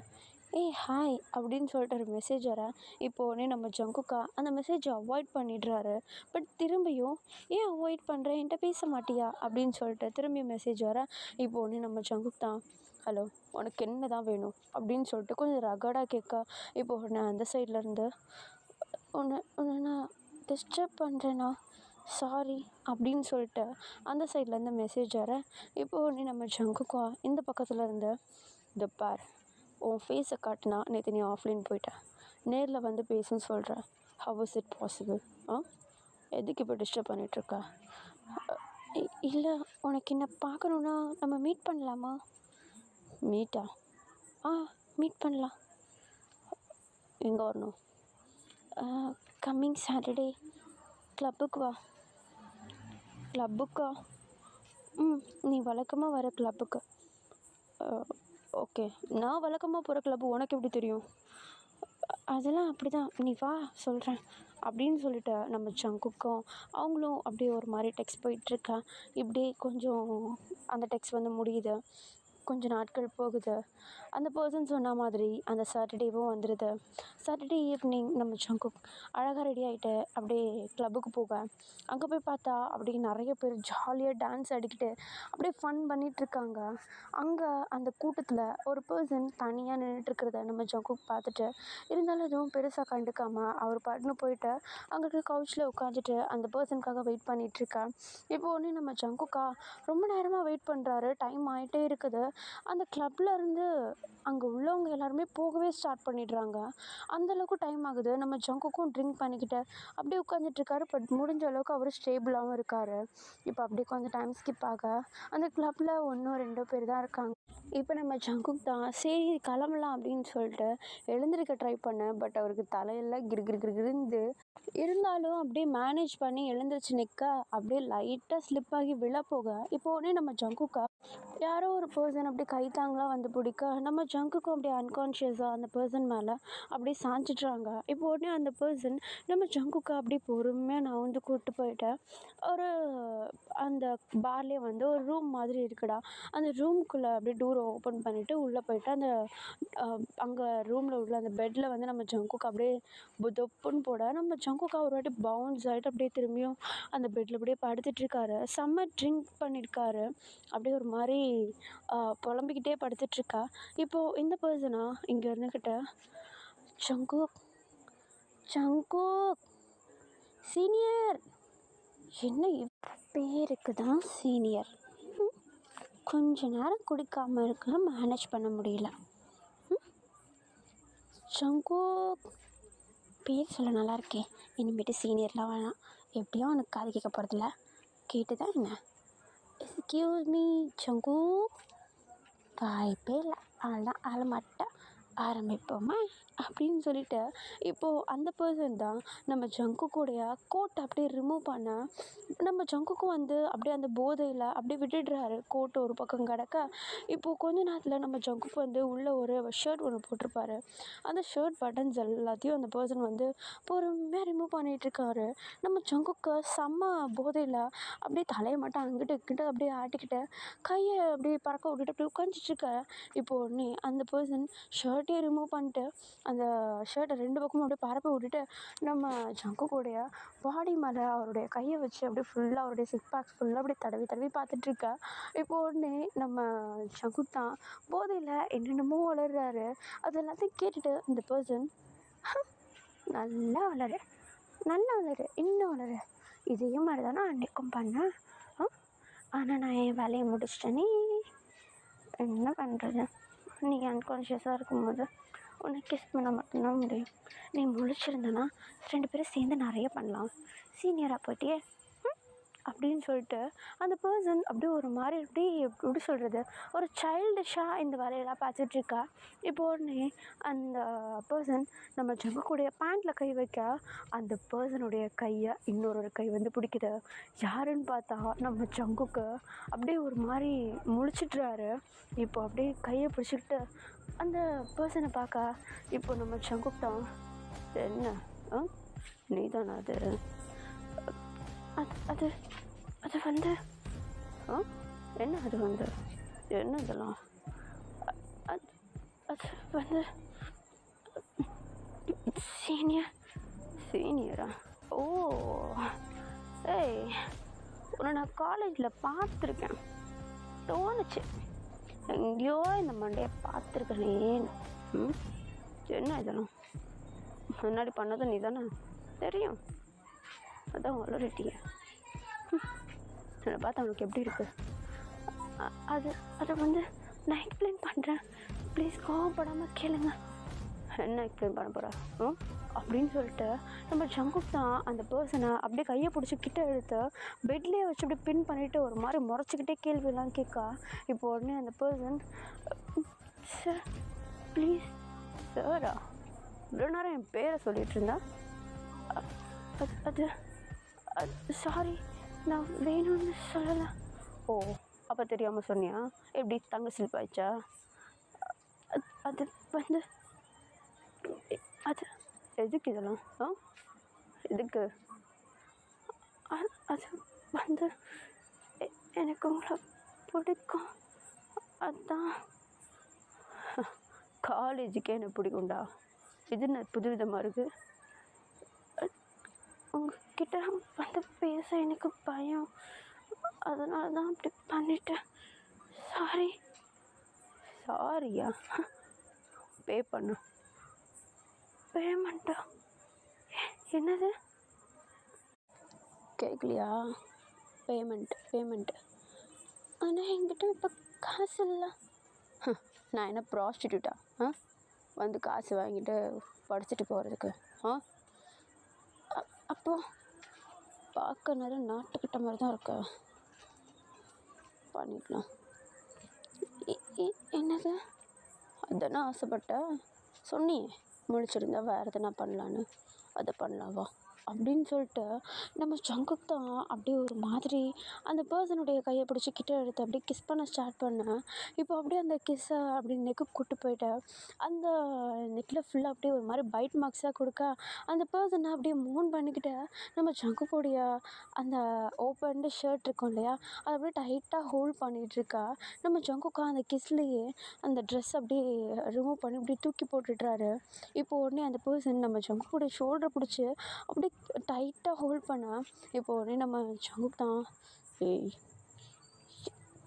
ஏய் ஹாய் அப்படின்னு சொல்லிட்டு ஒரு மெசேஜ் வர, இப்போ உடனே நம்ம ஜங்குக்கா அந்த மெசேஜை அவாய்ட் பண்ணிடுறாரு. பட் திரும்பியும் ஏன் அவாய்ட் பண்ணுற, என்கிட்ட பேச மாட்டியா அப்படின்னு சொல்லிட்டு திரும்பியும் மெசேஜ் வர, இப்போ உடனே நம்ம ஜங்குக் தான், ஹலோ உனக்கு என்ன தான் வேணும் அப்படின்னு சொல்லிட்டு கொஞ்சம் ரகடாக கேட்க, இப்போ உடனே அந்த சைட்லேருந்து உன்னை உன்னை நான் டிஸ்டர்ப் பண்ணுறேன்னா சாரி அப்படின்னு சொல்லிட்டு அந்த சைட்லேருந்து மெசேஜ் வர, இப்போ உடனே நம்ம ஜங்குக்கா இந்த பக்கத்தில் இருந்து, இந்த பார் உன் ஃபேஸை காட்டினா நேற்று நீ ஆஃப்லைன் போயிட்டேன், நேரில் வந்து பேசுன்னு சொல்கிறேன், ஹவ் இஸ் இட் பாசிபிள்? எதுக்கு இப்போ டிஸ்டர்ப் பண்ணிகிட்ருக்கா? இல்லை உனக்கு என்ன பார்க்கணுன்னா நம்ம மீட் பண்ணலாமா? மீட்டா? மீட் பண்ணலாம். எங்கே வரணும்? கம்மிங் சாட்டர்டே கிளப்புக்கு வா. கிளப்புக்கா? நீ வழக்கமாக வர கிளப்புக்கு. ஓகே, நான் வழக்கமாக போகிற கிளப்பு உனக்கு எப்படி தெரியும்? அதெல்லாம் அப்படி தான், நீ வா சொல்கிறேன் அப்படின்னு சொல்லிட்டு நம்ம ஜங்குக்கும் அவங்களும் அப்படியே ஒரு மாதிரி டெக்ஸ்ட் போயிட்டுருக்கா. இப்படியே கொஞ்சம் அந்த டெக்ஸ்ட் வந்து முடியுது. கொஞ்சம் நாட்கள் போகுது. அந்த பர்சன் சொன்ன மாதிரி அந்த சாட்டர்டேவும் வந்துடுது. சாட்டர்டே ஈவினிங் நம்ம ஜங்குக் அழகாக ரெடி ஆகிட்டு அப்படியே கிளப்புக்கு போக, அங்கே போய் பார்த்தா அப்படியே நிறைய பேர் ஜாலியாக டான்ஸ் ஆடிக்கிட்டு அப்படியே ஃபன் பண்ணிகிட்ருக்காங்க. அங்கே அந்த கூட்டத்தில் ஒரு பர்சன் தனியாக நின்றுட்டுருக்கிறத நம்ம ஜங்குக் பார்த்துட்டு, இருந்தாலும் எதுவும் பெருசாக கண்டுக்காமல் அவர் பாட்டுன்னு போயிட்டு அங்கே இருக்க கவுச்சில் உட்காந்துட்டு அந்த பர்சனுக்காக வெயிட் பண்ணிகிட்ருக்கா. இப்போ ஒன்று நம்ம ஜங்குக்கா ரொம்ப நேரமாக வெயிட் பண்ணுறாரு, டைம் ஆகிட்டே இருக்குது. அந்த கிளப்பில் இருந்து அங்கே உள்ளவங்க எல்லாருமே போகவே ஸ்டார்ட் பண்ணிடுறாங்க. அந்தளவுக்கு டைம் ஆகுது. நம்ம ஜங்குக்கும் ட்ரிங்க் பண்ணிக்கிட்டு அப்படியே உட்காந்துட்ருக்காரு. பட் முடிஞ்ச அளவுக்கு அவர் ஸ்டேபிளாகவும் இருக்கார். இப்போ அப்படியே கொஞ்சம் டைம் ஸ்கிப் ஆக அந்த கிளப்பில் 1 2 பேர் தான் இருக்காங்க. இப்போ நம்ம ஜங்குக் தான் சரி கிளம்பலாம் அப்படின்னு சொல்லிட்டு எழுந்திருக்க ட்ரை பண்ணேன். பட் அவருக்கு தலையெல்லாம் கிருகிருகிருந்து இருந்தாலும் அப்படியே மேனேஜ் பண்ணி எழுந்திரிச்சு நிற்க அப்படியே லைட்டாக ஸ்லிப் ஆகி விழ போக, இப்போ உடனே நம்ம ஜங்குக்கா யாரோ ஒரு பர்சன் அப்படியே கைத்தாங்களாக வந்து பிடிக்க, நம்ம ஜங்குக்கும் அப்படியே அன்கான்ஷியஸாக அந்த பர்சன் மேலே அப்படியே சாஞ்சிட்றாங்க. இப்போ உடனே அந்த பர்சன் நம்ம ஜங்குக்கா அப்படியே பொறுமையாக நான் வந்து கூப்பிட்டு போயிட்டேன். ஒரு அந்த பார்லேயே வந்து ஒரு ரூம் மாதிரி இருக்குடா, அந்த ரூம்குள்ளே அப்படியே டோரை ஓப்பன் பண்ணிவிட்டு உள்ளே போயிட்டு அந்த அங்கே ரூமில் உள்ள அந்த பெட்டில் வந்து நம்ம ஜங்குக்கு அப்படியே தொப்புன்னு போட, நம்ம ஜங்குக்கா ஒரு வாட்டி பவுன்ஸ் ஆகிட்டு அப்படியே திரும்பியும் அந்த பெட்டில் அப்படியே படுத்துட்ருக்காரு. செம்ம ட்ரிங்க் பண்ணியிருக்காரு. அப்படியே ஒரு மாதிரி புலம்பிக்கிட்டே படுத்துட்ருக்கா. இப்போது இந்த பர்சனாக இங்கே இருந்துக்கிட்ட, ஜங்குக் ஜங்குக் சீனியர். என்ன பேருக்கு தான் சீனியர். கொஞ்ச நேரம் குடிக்காமல் இருக்க மேனேஜ் பண்ண முடியல. சங்கு பேர் சொல்ல நல்லா இருக்கே. இனிமேட்டு சீனியர்லாம் வேணாம். எப்படியும் அவனுக்கு காது கேட்க போகிறதில்ல. கேட்டு தான் என்ன? எக்ஸ்கியூஸ் மீ சங்கு. வாய்ப்பே இல்லை. அவள்தான் ஆளமாட்டா. ஆரம்பிப்போமா அப்படின்னு சொல்லிட்டு இப்போது அந்த பர்சன் தான் நம்ம ஜங்குக்குடைய கோட்டை அப்படியே ரிமூவ் பண்ண நம்ம ஜங்குக்கும் அப்படியே அந்த போதையில் அப்படியே விட்டுடுறாரு. கோட்டை ஒரு பக்கம் கிடக்க இப்போது கொஞ்ச நேரத்தில் நம்ம ஜங்குக்கு உள்ள ஒரு ஷர்ட் ஒன்று போட்டிருப்பாரு. அந்த ஷர்ட் பட்டன்ஸ் எல்லாத்தையும் அந்த பர்சன் பொறுமையாக ரிமூவ் பண்ணிகிட்ருக்காரு. நம்ம ஜங்குக்கு செம்ம போதையில் அப்படியே தலையை மட்டும் அங்கிட்டு இங்கிட்டு அப்படியே ஆட்டிக்கிட்டு கையை அப்படியே பறக்க விட்டுட்டு அப்படியே உட்காந்துட்ருக்காரு. இப்போது உடனே அந்த பர்சன் ஷர்ட்டையே ரிமூவ் பண்ணிட்டு அந்த ஷர்ட்டை 2 பக்கமும் அப்படியே பரப்பி விட்டுட்டு நம்ம ஜங்குக்குடைய பாடி மேலே அவருடைய கையை வச்சு அப்படியே ஃபுல்லாக அவருடைய சிக்ஸ் பேக்ஸ் ஃபுல்லாக அப்படியே தடவி தடவி பார்த்துட்ருக்கா. இப்போ உடனே நம்ம ஜங்கு தான் போதையில் என்னென்னமோ வளர்றாரு. அது எல்லாத்தையும் கேட்டுட்டு இந்த பர்சன் நல்லா வளரு, நல்லா வளரு, இன்னும் வளரு, இதே மாதிரி தானே அன்றைக்கும் பண்ணேன். ஆனால் நான் என் வேலையை முடிச்சிட்டேனே. என்ன பண்ணுறது? நீ அன்கான்ஷியஸாக இருக்கும்போது உன்னை கிஸ் பண்ண மட்டும்தான் முடியும். நீ முழிச்சிருந்தனா 2 பேரும் சேர்ந்து நிறைய பண்ணலாம். சீனியராக போயிட்டியே அப்படின்னு சொல்லிட்டு அந்த பர்சன் அப்படியே ஒரு மாதிரி எப்படி சொல்கிறது, ஒரு சைல்டிஷாக இந்த வேலையெல்லாம் பார்த்துட்ருக்கா. இப்போ உடனே அந்த பர்சன் நம்ம ஜங்குக்குடைய பேண்ட்டில் கை வைக்க அந்த பர்சனுடைய கையை இன்னொரு கை பிடிக்குது. யாருன்னு பார்த்தா நம்ம ஜங்குக்கு அப்படியே ஒரு மாதிரி முழிச்சிட்றாரு. இப்போ அப்படியே கையை பிடிச்சிக்கிட்டு அந்த பர்சனை பார்க்க இப்போ நம்ம ஜங்குக்கு தான் என்ன நீ தானே அது அது அது என்ன அது என்ன இதெல்லாம் அது சீனியரா? ஓ ஏய், உன்னை நான் காலேஜில் பார்த்துருக்கேன். தோணுச்சு எங்கேயோ இந்த மண்டையை பார்த்துருக்கேனேன்னு. என்ன இதெல்லாம் முன்னாடி பண்ணதும் நீ தானே தெரியும். அதான் வளரிட்டிய. என்னை பார்த்தா அவனுக்கு எப்படி இருக்குது? அதை நான் எக்ஸ்பிளைன் பண்ணுறேன். ப்ளீஸ் கோவப்படாமல் கேளுங்க. என்ன எக்ஸ்பிளைன் பண்ண போகிறா அப்படின்னு சொல்லிட்டு நம்ம ஜங்குக் தான் அந்த பர்சனை அப்படியே கையை பிடிச்சி கிட்ட எடுத்து பெட்லேயே வச்சு அப்படியே பின் பண்ணிவிட்டு ஒரு மாதிரி முறைச்சிக்கிட்டே கேள்வியெல்லாம் கேட்கா. இப்போ உடனே அந்த பர்சன் சார் ப்ளீஸ். சாரா? இவ்வளோ நேரம் என் பேரை சொல்லிகிட்டு இருந்தா? அது சாரி, நான் வேணும்னு சொல்லலை. ஓ, அப்போ தெரியாமல் சொன்னியா? எப்படி தங்க சில்பாயிச்சா? அது அது எதுக்கு இதெல்லாம்? எதுக்கு? அது எனக்கு உங்களை பிடிக்கும், அதான். காலேஜுக்கே எனக்கு பிடிக்கும்டா. இது என்ன புது விதமாக இருக்குது? உங்ககிட்ட பேச எனக்கு பயம், அதனால தான் அப்படி பண்ணிட்டேன். சாரி. சாரியா? பே பண்ணு. பேமெண்ட்டா? என்னது கேட்கலையா? பேமெண்ட். ஆனால் என்கிட்ட இப்போ காசு இல்லை. நான் என்ன ப்ராஸ்டியூட்டா? காசு வாங்கிட்டு படிச்சுட்டு போகிறதுக்கு? அப்போ பார்க்க நிறைய நாட்டுக்கிட்ட மாதிரி தான் இருக்க. பண்ணிக்கலாம். என்னது? அதானே ஆசைப்பட்ட? சொன்னியே முடிச்சிருந்தா வேறு எதனா பண்ணலான்னு. அதை பண்ணலாவா அப்படின்னு சொல்லிட்டு நம்ம ஜங்குக் தான் அப்படியே ஒரு மாதிரி அந்த பர்சனுடைய கையை பிடிச்சி கிட்ட எடுத்து அப்படியே கிஸ் பண்ண ஸ்டார்ட் பண்ணேன். இப்போ அப்படியே அந்த கிஸ்ஸை அப்படி நெக்கு கூட்டு போயிட்டேன். அந்த நெக்கில் ஃபுல்லாக அப்படியே ஒரு மாதிரி பைட் மார்க்ஸாக கொடுக்க அந்த பர்சனை அப்படியே மூவ் பண்ணிக்கிட்டு நம்ம ஜங்குக்குடைய அந்த ஓப்பன்டு ஷர்ட் இருக்கும் இல்லையா, அதை அப்படியே டைட்டாக ஹோல்ட் பண்ணிகிட்ருக்கா. நம்ம ஜங்குக்கா அந்த கிஸ்லேயே அந்த ட்ரெஸ் அப்படியே ரிமூவ் பண்ணி அப்படியே தூக்கி போட்டுடுறாரு. இப்போ உடனே அந்த பர்சன் நம்ம ஜங்குக்குடைய ஷோல்டரை பிடிச்சி அப்படியே டைட்டாக ஹோல்ட் பண்ண இப்போ உடனே நம்ம ஜங்குக் தான் ஏய்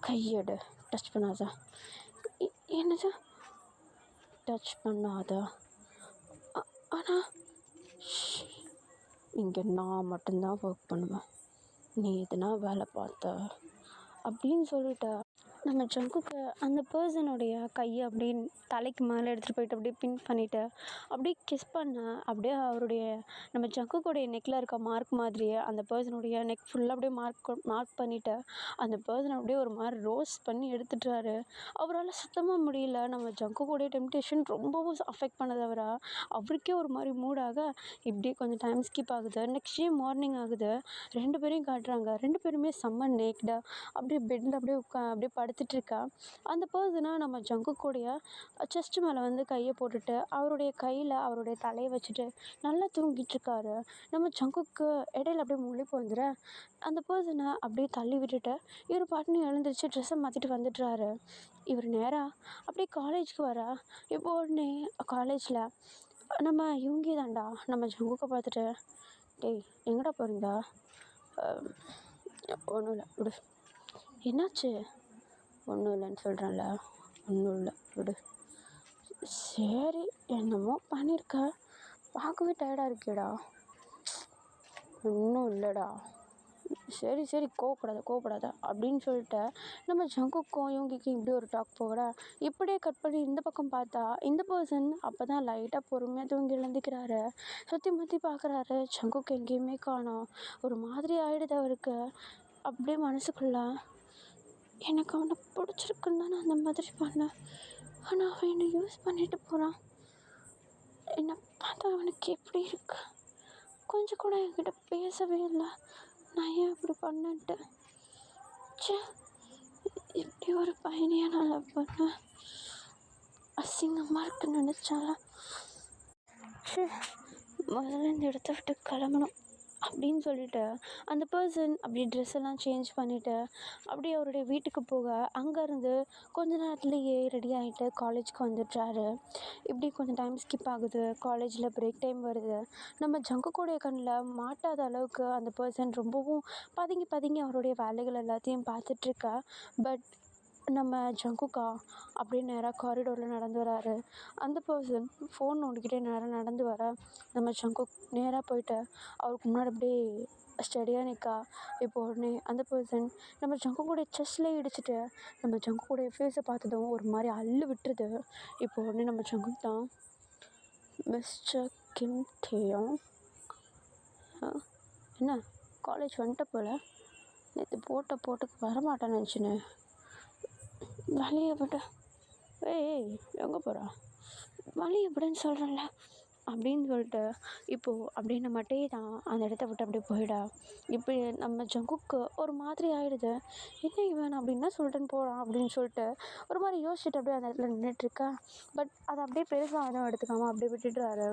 கையெடு, டச் பண்ணாதா. என்னது டச் பண்ணாதா? ஆனால் இங்கே நான் மட்டும்தான் ஒர்க் பண்ணுவேன், நீ எதுனா வேலை பார்த்த அப்படின்னு சொல்லிட்டு நம்ம ஜங்குக்கு அந்த பர்சனுடைய கையை அப்படியே தலைக்கு மேலே எடுத்துகிட்டு போயிட்டு அப்படியே பின் பண்ணிவிட்டு அப்படியே கிஸ் பண்ண, அப்படியே அவருடைய நம்ம ஜங்குக்குடைய நெக்கில் இருக்க மார்க் மாதிரியே அந்த பர்சனுடைய நெக் ஃபுல்லாக அப்படியே மார்க் பண்ணிவிட்டு அந்த பர்சனை அப்படியே ஒரு மாதிரி ரோஸ் பண்ணி எடுத்துட்டாரு. அவரால் சுத்தமாக முடியல. நம்ம ஜங்குக்குடைய டெம்டேஷன் ரொம்பவும் அஃபெக்ட் பண்ணது அவரை. அவருக்கே ஒரு மாதிரி மூடாக இப்படியே கொஞ்சம் டைம் ஸ்கிப் ஆகுது. நெக்ஸ்ட் டே மார்னிங் ஆகுது. 2 பேரையும் காட்டுறாங்க. 2 பேருமே செம்ம நேக்டாக அப்படியே பெட்டில் அப்படியே அப்படியே படுத்துட்ருக்கா. அந்த பர்சனை நம்ம ஜங்குக்குடைய செஸ்ட் மேலே வந்து கையை போட்டுட்டு அவருடைய கையில் அவருடைய தலையை வச்சுட்டு நல்லா தூங்கிட்டுருக்காரு. நம்ம ஜங்குக்கு இடையில அப்படியே முழிப்பு வந்துட அந்த பர்சனை அப்படியே தள்ளி விட்டுட்டு இவர் பாட்டுன்னு எழுந்திரிச்சு ட்ரெஸ்ஸை மாற்றிட்டு வந்துடுறாரு. இவர் நேராக அப்படியே காலேஜுக்கு வரா. இப்போ உடனே காலேஜில் நம்ம இவங்க தான்டா நம்ம ஜங்குக்கை பார்த்துட்டு, டேய் எங்கடா போகிறீங்க? ஒன்றும் இல்லை விடு. என்னாச்சு? ஒன்றும் இல்லைன்னு சொல்கிறேன்ல. ஒன்றும் இல்லை விடு. சரி என்னமோ பண்ணியிருக்க, பார்க்கவே டயர்டாக இருக்கேடா. ஒன்றும் இல்லைடா. சரி சரி கோவப்படாத அப்படின்னு சொல்லிட்டு நம்ம ஜங்குக்கும் இவங்களுக்கும் இப்படி ஒரு டாக் போகிற. இப்படியே கட் பண்ணி இந்த பக்கம் பார்த்தா இந்த பர்சன் அப்போ தான் லைட்டாக பொறுமையாக தூங்கி எழுந்துக்கிறாரு. சுற்றி முற்றி பார்க்குறாரு. ஜங்குக்கு எங்கேயுமே காணோம். ஒரு மாதிரி ஆகிடுது அவருக்கு. அப்படியே மனசுக்குள்ள, எனக்கு அவனை பிடிச்சிருக்குன்னு தான் நான் அந்த மாதிரி பண்ணேன், ஆனால் அவன் என்னை யூஸ் பண்ணிட்டு போகிறான். என்னை பார்த்தா அவனுக்கு எப்படி இருக்கு? கொஞ்சம் கூட என்கிட்ட பேசவே இல்லை. நான் ஏன் இப்படி பண்ணேன்ட்டு. சே, இப்படி ஒரு பையனையாக நான் லவ் பண்ணேன். அசிங்கமாக இருக்குன்னு நினச்சாலும் சே, முதல்ல இந்த இடத்த விட்டு கிளம்பணும் அப்படின்னு சொல்லிட்டு அந்த பர்சன் அப்படியே ட்ரெஸ் எல்லாம் சேஞ்ச் பண்ணிவிட்டு அப்படியே அவருடைய வீட்டுக்கு போக அங்கேருந்து கொஞ்ச நேரத்துலேயே ரெடி ஆகிட்டு காலேஜுக்கு வந்துடுறாரு. இப்படி கொஞ்சம் டைம் ஸ்கிப் ஆகுது. காலேஜில் பிரேக் டைம் வருது. நம்ம ஜங்குக்குடைய கண்ணில் மாட்டாத அளவுக்கு அந்த பர்சன் ரொம்பவும் பதுங்கி அவருடைய வேலைகள் எல்லாத்தையும் பார்த்துட்ருக்கா. பட் நம்ம ஜங்குக்கா அப்படியே நேராக காரிடோரில் நடந்து வராரு. அந்த பர்சன் ஃபோன் நோண்டிக்கிட்டே நேராக நடந்து வர நம்ம ஜங்குக் நேராக போயிட்டு அவருக்கு முன்னாடி அப்படியே ஸ்டடியாக நிற்கா. இப்போ உடனே அந்த பர்சன் நம்ம ஜங்குக்குடைய செஸ்ட்லேயே இடிச்சிட்டு நம்ம ஜங்குக்குடைய ஃபேஸை பார்த்ததும் ஒரு மாதிரி அள்ளு விட்டுருது. இப்போ உடனே நம்ம ஜங்குக் தான், மிஸ்டர் கிம் டேயோங், என்ன காலேஜ் வந்துட்ட போல், நேற்று போட்டுக்கு வரமாட்டேன்னு நினச்சின்னு வழியை விட்டு, ஏய் எங்கே போகிறா, வழி எப்படின்னு சொல்கிறேன்ல அப்படின்னு சொல்லிட்டு இப்போது அப்படியே நம்மகிட்டே தான் அந்த இடத்த விட்டு அப்படியே போயிடா. இப்படி நம்ம ஜங்குக்கு ஒரு மாதிரி ஆகிடுது. என்ன இவன் அப்படின்னா சொல்லிட்டுன்னு போகிறான் அப்படின்னு சொல்லிட்டு ஒரு மாதிரி யோசிச்சுட்டு அப்படியே அந்த இடத்துல நின்றுட்டுருக்கா. பட் அதை அப்படியே பெருசாக எதுவும் எடுத்துக்காமல் அப்படியே விட்டுடுறாரு.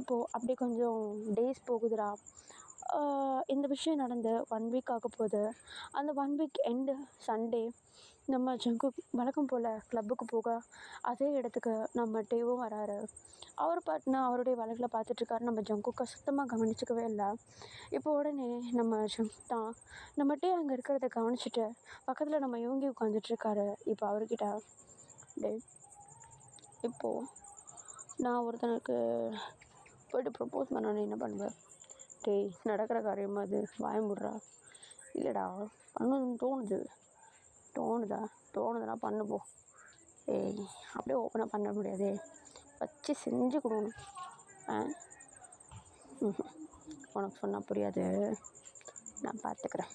இப்போது அப்படியே கொஞ்சம் டேஸ் போகுதுடா. இந்த விஷயம் நடந்து 1 வீக் ஆக போகுது. அந்த 1 வீக் எண்டு சண்டே நம்ம ஜங்குக் வழக்கம் போல் கிளப்புக்கு போக அதே இடத்துக்கு நம்ம டேவும் வராரு. அவர் பாட்டுனா அவருடைய வேலைகளை பார்த்துட்ருக்காரு. நம்ம ஜங்குக்கை சுத்தமாக கவனிச்சிக்கவே இல்லை. இப்போ உடனே நம்ம ஜங்குக் தான் நம்ம டே அங்கே இருக்கிறத கவனிச்சிட்டு பக்கத்தில் நம்ம இவங்கி உட்காந்துட்ருக்காரு. இப்போ அவர்கிட்ட, டே இப்போது நான் ஒருத்தனுக்கு போய்ட்டு ப்ரப்போஸ் பண்ணோன்னு என்ன பண்ணுவேன்? டேய் நடக்கிற காரியமா அது, வாய மூடுறா. இல்லைடா பண்ணணும்னு தோணுதுன்னா பண்ணு போ. ஏய் அப்படியே ஓப்பனாக பண்ண முடியாதே, வச்சு செஞ்சு கொடுக்கணும். உனக்கு சொன்னால் புரியாது, நான் பார்த்துக்கிறேன்.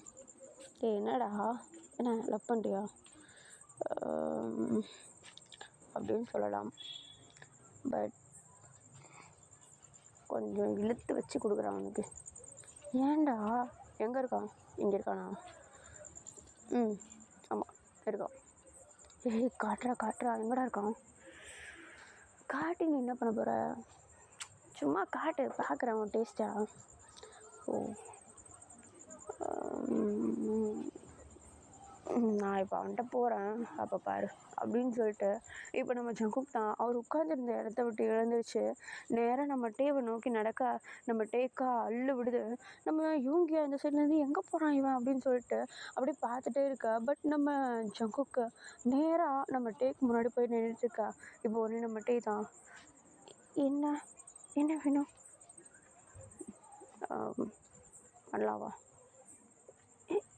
டேய் என்னடா, என்ன லவ் பண்ணுறியா அப்படின்னு சொல்லலாம். பட் கொஞ்சம் இழுத்து வச்சு கொடுக்குறான் அவனுக்கு. ஏன்டா, எங்கே இருக்கான்? இங்கே இருக்கானா? ஆமாம் இருக்கான். ஏய் காட்டுறா எங்கடா இருக்கான்? காட்டி நீ என்ன பண்ண போகிற? சும்மா காட்டு, பார்க்குறேன் அவன் டேஸ்ட்டா. ஓ நான் இப்போ அவன்கிட்ட போகிறேன், அப்போ பாரு அப்படின்னு சொல்லிட்டு இப்போ நம்ம ஜங்குக் தான் அவர் உட்காந்துருந்த இடத்த விட்டு எழுந்துருச்சு நேராக நம்ம டேவை நோக்கி நடக்க நம்ம டேக்கா அள்ளு விடுது. நம்ம யூங்கியா இந்த சைட்லேருந்து எங்கே போகிறான் இவன் அப்படின்னு சொல்லிட்டு அப்படியே பார்த்துட்டே இருக்கா. பட் நம்ம ஜங்குக்கு நேராக நம்ம டேக்கு முன்னாடி போய் நின்றுட்டுருக்கா. இப்போ ஒன்று நம்ம டே தான், என்ன வேணும்? பண்ணலாவா?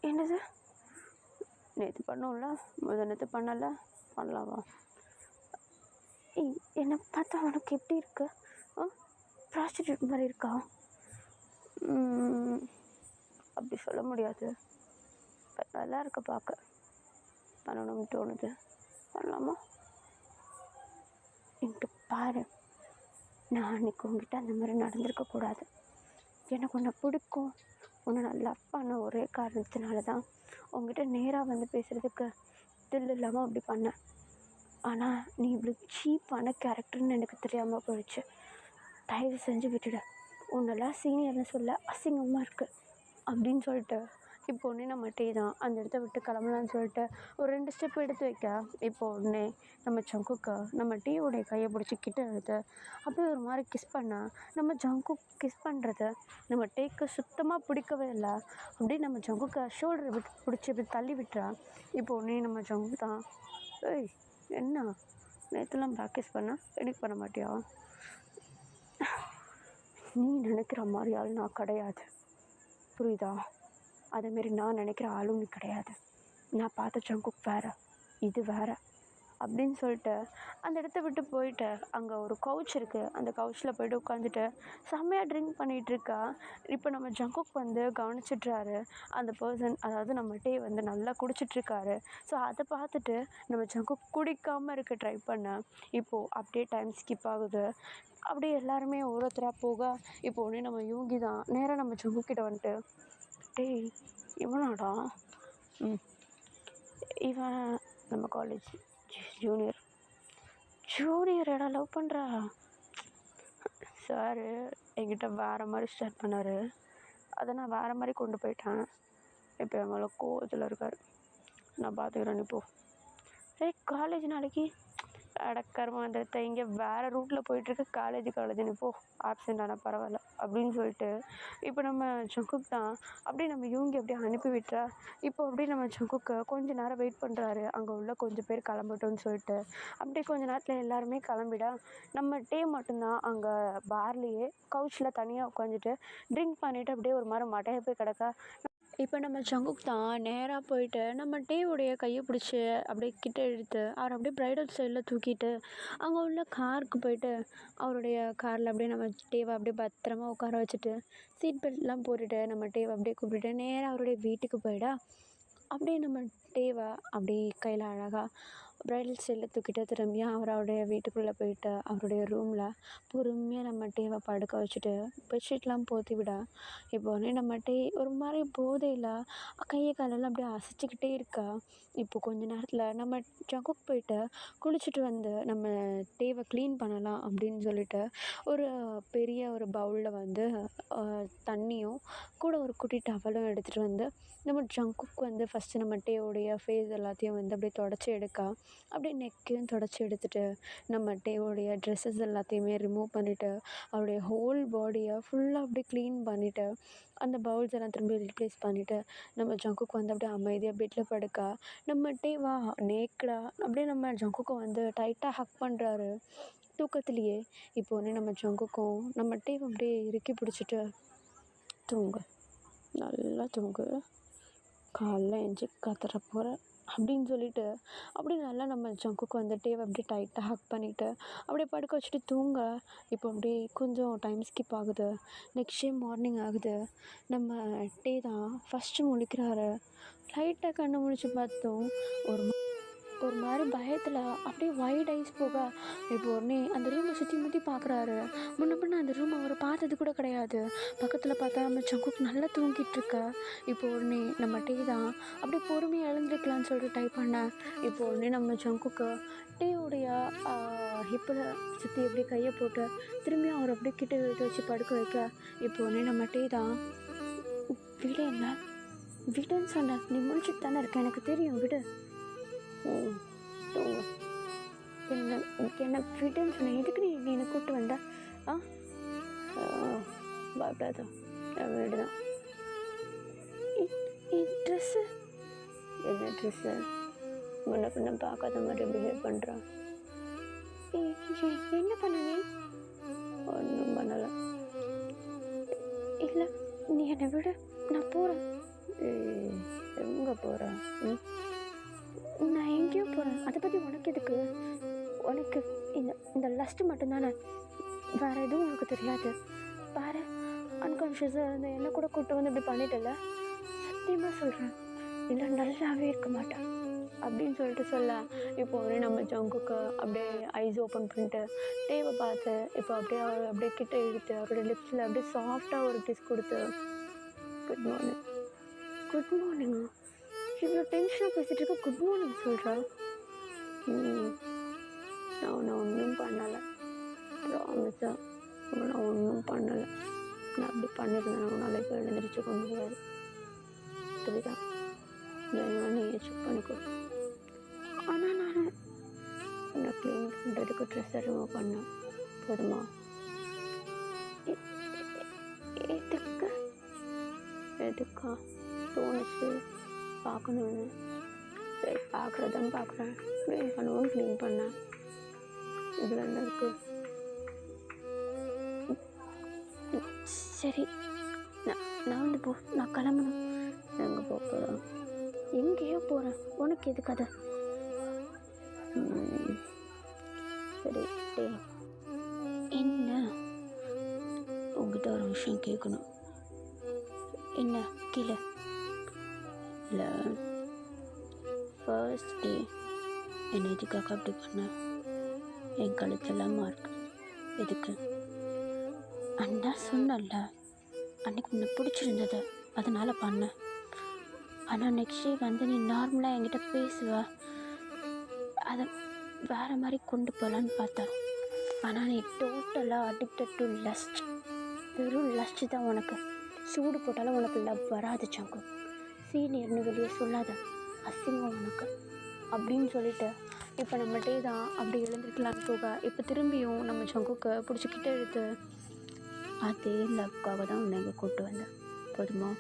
என்னது? நேற்று பண்ணோம்ல, நேற்று பண்ணலை, பண்ணலாவா? என்னை பார்த்தா உனக்கு எப்படி இருக்கு? ப்ராஸ்டியூட் மாதிரி இருக்கா? அப்படி சொல்ல முடியாது, நல்லா இருக்க பார்க்க, பண்ணணும்னு தோணுது, பண்ணலாமா? இங்கே பாரு, நான் அன்றைக்கி உங்ககிட்ட அந்த மாதிரி நடந்திருக்கக்கூடாது. எனக்கு உன்னை பிடிக்கும், உன்னை நல்லா பண்ண ஒரே காரணத்தினால தான் உங்ககிட்ட நேராக வந்து பேசுகிறதுக்கு தில் இல்லாமல் அப்படி பண்ணேன். ஆனால் நீ இவ்வளோ சீப்பான கேரக்டர்னு எனக்கு தெரியாமல் போயிடுச்சு. தயவு செஞ்சு விட்டுடு, உன்னெல்லாம் சீனியர்னு சொல்ல அசிங்கமாக இருக்குது அப்படின்னு சொல்லிட்டு இப்போ உடனே நம்ம டீ தான் அந்த இடத்த விட்டு கிளம்பலான்னு சொல்லிட்டு ஒரு 2 ஸ்டெப் எடுத்து வைக்க, இப்போ உடனே நம்ம ஜங்குக்கை நம்ம டீயோடைய கையை பிடிச்சி கிட்ட எடுத்து அப்படியே ஒரு மாதிரி கிஸ் பண்ண, நம்ம ஜங்குக் கிஸ் பண்ணுறது நம்ம டேக்கு சுத்தமாக பிடிக்கவே இல்லை. அப்படியே நம்ம ஜங்குக்கை ஷோல்டரை விட்டு பிடிச்சி இப்படி தள்ளி விட்டுறா. இப்போ உடனே நம்ம ஜங்குக் தான், ஏய் என்ன நேற்றுலாம் ப்ராக்டிஸ் பண்ண எனக்கு பண்ண மாட்டியா? நீ நினைக்கிற மாதிரி ஆள் நான் கிடையாது, புரியுதா? அதேமாரி நான் நினைக்கிற ஆளும் நீ கிடையாது. நான் பார்த்த ஜங்குக் வேறு, இது வேறு அப்படின்னு சொல்லிட்டு அந்த இடத்த விட்டு போயிட்டு அங்கே ஒரு கவுச் இருக்குது, அந்த கவுச்சில் போய்ட்டு உட்காந்துட்டு செம்மையாக ட்ரிங்க் பண்ணிகிட்ருக்கா. இப்போ நம்ம ஜங்குக் வந்து கவனிச்சிட்றாரு அந்த பர்சன், அதாவது நம்ம டீ வந்து நல்லா குடிச்சிட்ருக்காரு. ஸோ அதை பார்த்துட்டு நம்ம ஜங்குக் குடிக்காமல் இருக்க ட்ரை பண்ண, இப்போது அப்படியே டைம் ஸ்கிப் ஆகுது. அப்படியே எல்லாருமே ஒருத்தராக போக இப்போ உடனே நம்ம யூகி தான் நேராக நம்ம ஜங்குக்கிட்ட வந்துட்டு, டேய் இவனாடா? இவன் நம்ம காலேஜ் ஜூனியர் இடம் லவ் பண்ணுறா. சார் என்கிட்ட வேறு மாதிரி ஸ்டார்ட் பண்ணார், அதை நான் வேறு மாதிரி கொண்டு போயிட்டேன். இப்போ என் மேலே கோவத்தில் இருக்கார். நான் பார்த்துக்கிறேன், நீ போ. காலேஜ் நாளைக்கு அடக்கர்மாந்திரத்தை இங்கே வேறு ரூட்டில் போயிட்டுருக்கு, காலேஜ் நீ போ, ஆப்சண்ட் ஆனால் பரவாயில்ல அப்படின்னு சொல்லிட்டு இப்போ நம்ம ஜங்குக் தான் அப்படியே நம்ம யூங்கி அப்படியே அனுப்பி விட்டுறா. இப்போ அப்படியே நம்ம ஜங்குக்கு கொஞ்சம் நேரம் வெயிட் பண்ணுறாரு, அங்கே உள்ள கொஞ்சம் பேர் கிளம்பட்டோன்னு சொல்லிட்டு. அப்படியே கொஞ்ச நேரத்தில் எல்லாருமே கிளம்பிடா நம்ம டே மட்டும்தான் அங்கே பார்லேயே கவுச்சில் தனியாக உட்காந்துட்டு ட்ரிங்க் பண்ணிவிட்டு அப்படியே ஒரு மாதிரி மட்டையை போய் கிடக்கா. இப்போ நம்ம ஜங்குக் தான் நேராக போயிட்டு நம்ம டேவுடைய கையை பிடிச்சி அப்படியே கிட்ட இழுத்து அவர் அப்படியே ப்ரைடல் சைடில் தூக்கிட்டு அங்கே உள்ள காருக்கு போயிட்டு அவருடைய காரில் அப்படியே நம்ம டேவை அப்படியே பத்திரமா உட்கார வச்சுட்டு சீட் பெல்ட்லாம் போட்டுட்டு நம்ம டேவை அப்படியே கூப்பிட்டுட்டு நேராக அவருடைய வீட்டுக்கு போயிடா. அப்படியே நம்ம டேவை அப்படியே கையில் அழகாக ப்ரைடல் சைடில் தூக்கிட்டு திரும்பியாக அவருடைய வீட்டுக்குள்ளே போயிட்டு அவருடைய ரூமில் பொறுமையாக நம்ம டேவை படுக்க வச்சுட்டு பெட்ஷீட்லாம் போற்றி விட. இப்போ உடனே நம்ம டே ஒரு மாதிரி போதையில் கையை காலெல்லாம் அப்படியே அசைச்சிக்கிட்டே இருக்கா. இப்போ கொஞ்ச நேரத்தில் நம்ம ஜங்குக் போயிட்டு குளிச்சுட்டு வந்து நம்ம டேவை க்ளீன் பண்ணலாம் அப்படின்னு சொல்லிட்டு ஒரு பெரிய ஒரு பவுலில் வந்து தண்ணியும் கூட ஒரு குட்டி டவலும் எடுத்துகிட்டு வந்து நம்ம ஜங்குக் வந்து ஃபஸ்ட்டு நம்ம டேவுடைய ஃபேஸ் எல்லாத்தையும் வந்து அப்படியே தொடச்சி எடுக்கா. அப்படியே நெக்கையும் தொடச்சி எடுத்துகிட்டு நம்ம டேவுடைய ட்ரெஸ்ஸஸ் எல்லாத்தையுமே ரிமூவ் பண்ணிவிட்டு அவருடைய ஹோல் பாடியை ஃபுல்லாக அப்படியே க்ளீன் பண்ணிவிட்டு அந்த பவுல்ஸ் எல்லாம் திரும்பி ரீப்ளேஸ் பண்ணிவிட்டு நம்ம ஜங்குக்கு வந்து அப்படியே அமைதியாக பெட்டில் படுக்கா. நம்ம டேவா நேக்கடா அப்படியே நம்ம ஜங்குக்கை வந்து டைட்டாக ஹக் பண்ணுறாரு தூக்கத்துலேயே. இப்போ ஒன்று நம்ம ஜங்குக்கும் நம்ம டேவை அப்படியே இறுக்கி பிடிச்சிட்டு, தூங்கு, நல்லா தூங்கு, காலைல எஞ்சி கத்துற போகிற அப்படின்னு சொல்லிட்டு அப்படியே நல்லா நம்ம ஜங்குக்கு வந்து டேவை அப்படியே டைட்டாக ஹக் பண்ணிவிட்டு அப்படியே படுக்க வச்சுட்டு தூங்க. இப்போ அப்படியே கொஞ்சம் டைம் ஸ்கிப் ஆகுது. நெக்ஸ்ட் டே மார்னிங் ஆகுது. நம்ம டே தான் ஃபஸ்ட்டு முழிக்கிறாரு. லைட்டாக கண்ணை முழிச்சு பார்த்தோம் ஒரு மாதிரி பயத்தில் அப்படியே வைட் ஐஸ் போக. இப்போ உடனே அந்த ரூமை சுற்றி முற்றி பார்க்குறாரு. முன்ன அந்த ரூம் அவர் பார்த்தது கூட கிடையாது. பக்கத்தில் பார்த்தா நம்ம ஜங்குக் நல்லா தூங்கிட்டுருக்க. இப்போ உடனே நம்ம டீ தான் அப்படியே பொறுமையாக எழுந்திருக்கலான்னு சொல்லிட்டு டைப் பண்ணேன். இப்போ உடனே நம்ம ஜங்குக்கு டீயோடைய ஹிப்பில் சுற்றி அப்படியே கையை போட்டு திரும்பியும் அவர் அப்படியே கிட்ட இழுத்து வச்சு படுக்க வைக்க. இப்போ உடனே நம்ம டீ தான், விடு என்ன, விடுன்னு சொன்னேன், நீ முடிச்சுட்டு தானே இருக்க, எனக்கு தெரியும், விடு, தூங்க, என்ன விடுன்னு சொன்னேன், எதுக்கு நீ என்னை கூப்பிட்டு வந்த? பயப்படாத, வீடு தான். ட்ரெஸ்ஸு என்ன ட்ரெஸ்ஸு? முன்ன பின்ன பார்க்காத மாதிரி பிஹேவ் பண்ணுறான். என்ன பண்ண நீ? ஒன்றும் பண்ணலை. இல்லை, நீ என்னை விட, நான் போகிறேன். எங்கே போகிறேன்? நான் எங்கேயோ போகிறேன். அதை பற்றி உனக்கு எதுக்கு? உனக்கு இந்த இந்த லஸ்ட்டு மட்டும்தானே, வேறு எதுவும் உனக்கு தெரியாது. வேறு அன்கான்ஷியஸாக இருந்த என்னை கூட கூப்பிட்டு வந்து இப்படி பண்ணிட்டல. சத்தியமாக சொல்கிறேன், இல்லை நல்லாவே இருக்க மாட்டேன் அப்படின்னு சொல்லிட்டு சொல்ல. இப்போ ஒரே நம்ம ஜங்குக்கு அப்படியே ஐஸ் ஓப்பன் பண்ணிட்டு டேவை பார்த்து இப்போ அப்படியே அவர் அப்படியே கிட்ட இழுத்து அவரோட லிப்ஸில் அப்படியே சாஃப்டாக ஒரு கிஸ் கொடுத்து, குட் மார்னிங். குட் மார்னிங்கா? இவ்வளோ டென்ஷனாக பேசிகிட்டு இருக்க குட் மார்னிங் சொல்கிறா? நான் உன்னை ஒன்றும் பண்ணலை, ப்ராமிஸாக நான் ஒன்றும் பண்ணலை. நான் அப்படி பண்ணியிருந்தேன், உன்னால் இப்போ எழுந்திரிச்சிக்க முடியாது. புரியுதா? நீயே செக் பண்ணிக்கோ. ஆனால் நான் உன்னை க்ளீன் பண்ணுறதுக்கு ட்ரெஸ்ஸை ரிமூவ் பண்ணேன், போதுமா? எதுக்கு? எதுக்கா தோணுச்சு பார்க்கணுன்னு? சரி, பார்க்குறதான் பார்க்குறேன். க்ளீன் பண்ணுவோம், க்ளீன் பண்ணேன். இதில் என்ன இருக்குது? சரி, நான் வந்து போ, நான் கிளம்பணும். எங்கே போக போகிறேன்? எங்கேயோ போகிறேன், உனக்கு எது கதை? சரி டே, என்ன? உங்ககிட்ட ஒரு விஷயம் கேட்கணும். என்ன? கீழே இல்லை, ஃபர்ஸ்ட் டே என்னை எதுக்காக அப்படி பண்ண? என் கழுத்தெல்லாம் மார்க் எதுக்கு? அண்ணா சொன்னல, அன்றைக்கி உன்னை பிடிச்சிருந்தது அதனால் பண்ணேன். ஆனால் நெக்ஸ்ட் டே வந்து நீ நார்மலாக என்கிட்ட பேசுவ, அதை வேறு மாதிரி கொண்டு போகலான்னு பார்த்தேன். ஆனால் நீ டோட்டலாக அடிக்டட் டு லஸ்ட். வெறும் லஸ்ட் தான் உனக்கு. சூடு போட்டாலும் உனக்கு லவ் வராது சங்கு. சீனியர்னு வெளியே சொல்லாத, அசிங்கம் உனக்கு அப்படின்னு சொல்லிட்டு இப்போ நம்மள்டே தான் அப்படி எழுந்திருக்கலான்னு போக, இப்போ திரும்பியும் நம்ம சங்குக்கு பிடிச்சிக்கிட்ட எடுத்து அதே லவ்க்காக தான் உன்னை இங்கே கூப்பிட்டு வந்தேன், போதுமா?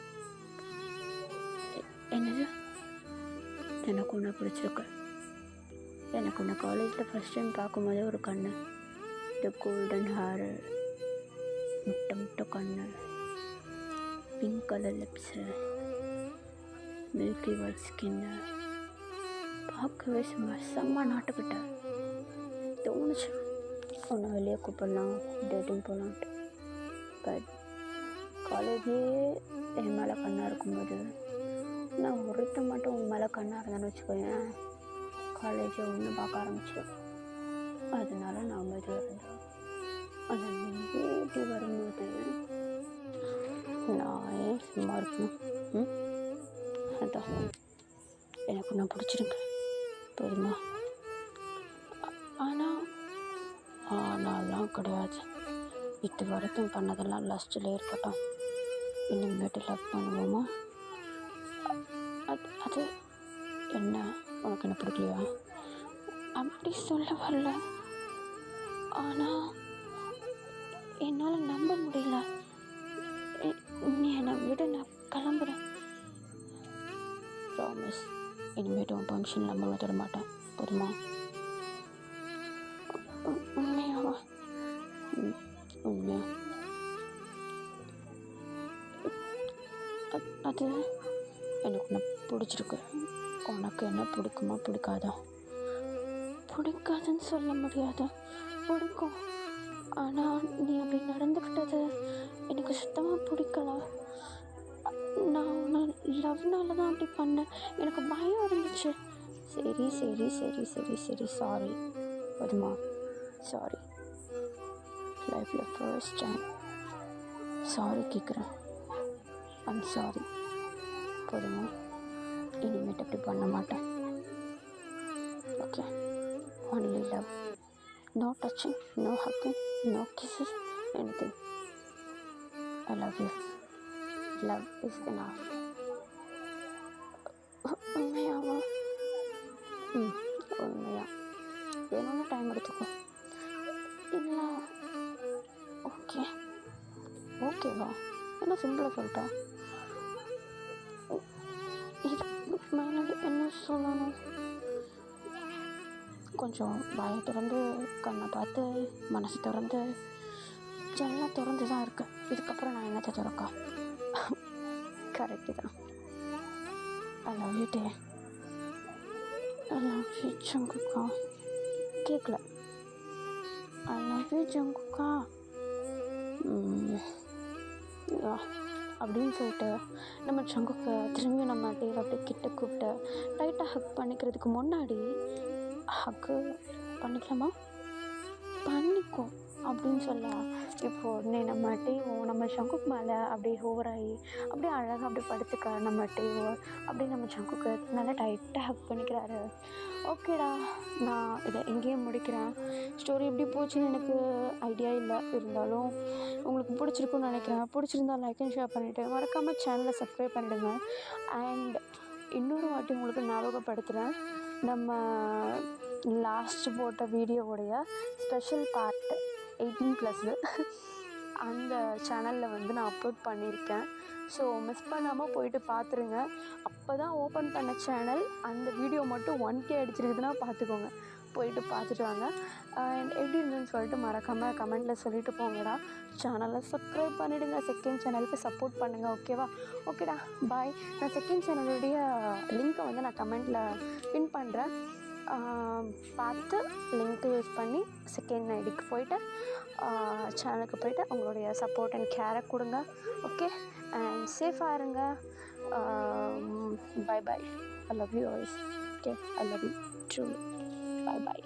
என்னது? எனக்கு ஒன்று பிடிச்சிருக்கு. எனக்கு ஒன்று காலேஜில் ஃபஸ்ட் டைம் பார்க்கும்போதே ஒரு கண்ணு, இந்த கோல்டன் ஹேரு, முட்டை முட்டை கண்ணு, pink colour lips, milky white skin பார்க்கவே சும்மா செம்ம நாட்டுக்கிட்ட தோணுச்சு. ஒன்று வெளியே கூப்பிடலாம், டேட்டிங் போகலான்ட்டு. பட் காலேஜே என் மேலே கண்ணாக இருக்கும்போது நான் ஒருத்த மட்டும் உன் மேலே கண்ணாக இருந்தேன்னு வச்சுக்கோயேன், காலேஜை ஒன்று பார்க்க ஆரம்பிச்சிடும். அதனால நான் அமைதியாக இருந்தேன். ஆனால் நீ இப்படி வரும்போது நான் ஏன் சும்மா இருக்கணும்? அதான் எனக்கு ஒன்று பிடிச்சிருக்கு, போதுமா? ஆனாலாம் கிடையாது. இது வரைக்கும் பண்ணதெல்லாம் லாஸ்ட்டில் இருக்கட்டும். இனிமேட்டு லவ் பண்ணுவோமா? அது என்ன, உனக்கு என்ன பிடிக்கலையா? அப்படி சொல்ல வரல, ஆனால் என்னால் நம்ப முடியல. நீ என்னை விட, நான் கிளம்புறேன். ப்ராமிஸ், இனிமேட்டு உன் ஃபங்க்ஷன் நம்ம தர மாட்டேன், போதுமா? உண்மையாவா? உண்மையா? அது எனக்கு உன்னை பிடிச்சிருக்கு. உனக்கு என்ன பிடிக்குமா பிடிக்காதா? பிடிக்காதுன்னு சொல்ல முடியாது, பிடிக்கும். ஆனால் நீ அப்படி நடந்துக்கிட்டது எனக்கு சுத்தமாக பிடிக்கல. நான் உன்னை லவ்னால தான் அப்படி பண்ணேன், எனக்கு பயம் இருந்துச்சு. சரி சரி சரி சரி சரி சாரி, போதுமா? சாரி. லைஃப்பில் ஃபர்ஸ்ட் டைம் சாரி கேட்குறேன். ஐம் சாரி, போதுமா? இனிமேட்டு அப்படி பண்ண மாட்டேன். Okay, only love, no touching, no hugging, no kisses, anything. I love you. Love is enough. உண்மையாவா? உண்மையா? வேணும்னா டைம் எடுத்துக்கோ. இல்லை ஓகே, ஓகேவா? என்ன சிம்பிளாக சொல்லிட்டா? இதுக்கு மேலே என்ன சொல்லணும்? கொஞ்சம் வாயை திறந்து, கண்ணை பார்த்து, மனசு திறந்து ஜன்னலாம் திறந்து தான் இருக்குது. இதுக்கப்புறம் நான் என்னத்தை திறக்கா? கரெக்டு தான். ஐ லவ் யூ டே. ஐ லவ் யூ ஜங்குக்கா. கேட்கல. ஐ லவ் யூ ஜங்குக்கா அப்படின்னு சொல்லிட்டு நம்ம ஜங்குக்கை திரும்பியும் நம்ம டேவை அப்படியே கிட்ட கூப்பிட்டு டைட்டாக ஹக் பண்ணிக்கிறதுக்கு முன்னாடி, ஹக்கு பண்ணிக்கலாமா? பண்ணிக்கோ அப்படின்னு சொல்ல, இப்போ உடனே நம்ம டேவும் நம்ம ஜங்குக் மேலே அப்படியே ஓவராகி அப்படியே அழகாக அப்படியே படுத்துக்க நம்ம டேவோ அப்படியே நம்ம ஜங்குக்கு நல்லா டைட்டாக ஹக் பண்ணிக்கிறாரு. ஓகேடா, நான் இதை எங்கேயே முடிக்கிறேன். ஸ்டோரி எப்படி போச்சுன்னு எனக்கு ஐடியா இல்லை, இருந்தாலும் உங்களுக்கு பிடிச்சிருக்குன்னு நினைக்கிறேன். பிடிச்சிருந்தா லைக் அண்ட் ஷேர் பண்ணிவிட்டு மறக்காமல் சேனலை சப்ஸ்கிரைப் பண்ணிவிடுங்க. அண்ட் இன்னொரு வாட்டி உங்களுக்கு ஞாபகப்படுத்துகிறேன், நம்ம லாஸ்ட்டு போட்ட வீடியோவுடைய ஸ்பெஷல் பார்ட் 18+ அந்த சேனலில் வந்து நான் அப்லோட் பண்ணியிருக்கேன். ஸோ மிஸ் பண்ணாமல் போயிட்டு பார்த்துருங்க. அப்போ தான் ஓப்பன் பண்ண சேனல். அந்த வீடியோ மட்டும் 1K அடிச்சிருக்குதுன்னா பார்த்துக்கோங்க, போயிட்டு பார்த்துட்டு வாங்க. அண்ட் எப்படி இருந்துன்னு சொல்லிட்டு மறக்காமல் கமெண்ட்டில் சொல்லிட்டு போங்கடா. சேனலை சப்ஸ்கிரைப் பண்ணிவிடுங்க, செகண்ட் சேனலுக்கு சப்போர்ட் பண்ணுங்கள். ஓகேவா? ஓகேடா, பாய். நான் செகண்ட் சேனலுடைய லிங்க்கை வந்து நான் கமெண்ட்டில் பின் பண்ணுறேன். பார்த்து லிங்க்கு யூஸ் பண்ணி செகண்ட் ஐடிக்கு போய்ட்டு சேனலுக்கு போய்ட்டு உங்களுடைய சப்போர்ட் அண்ட் கேரை கொடுங்க. ஓகே, அண்ட் சேஃபாக இருங்க. Bye bye. I love you always. Okay, I love you truly. Bye bye.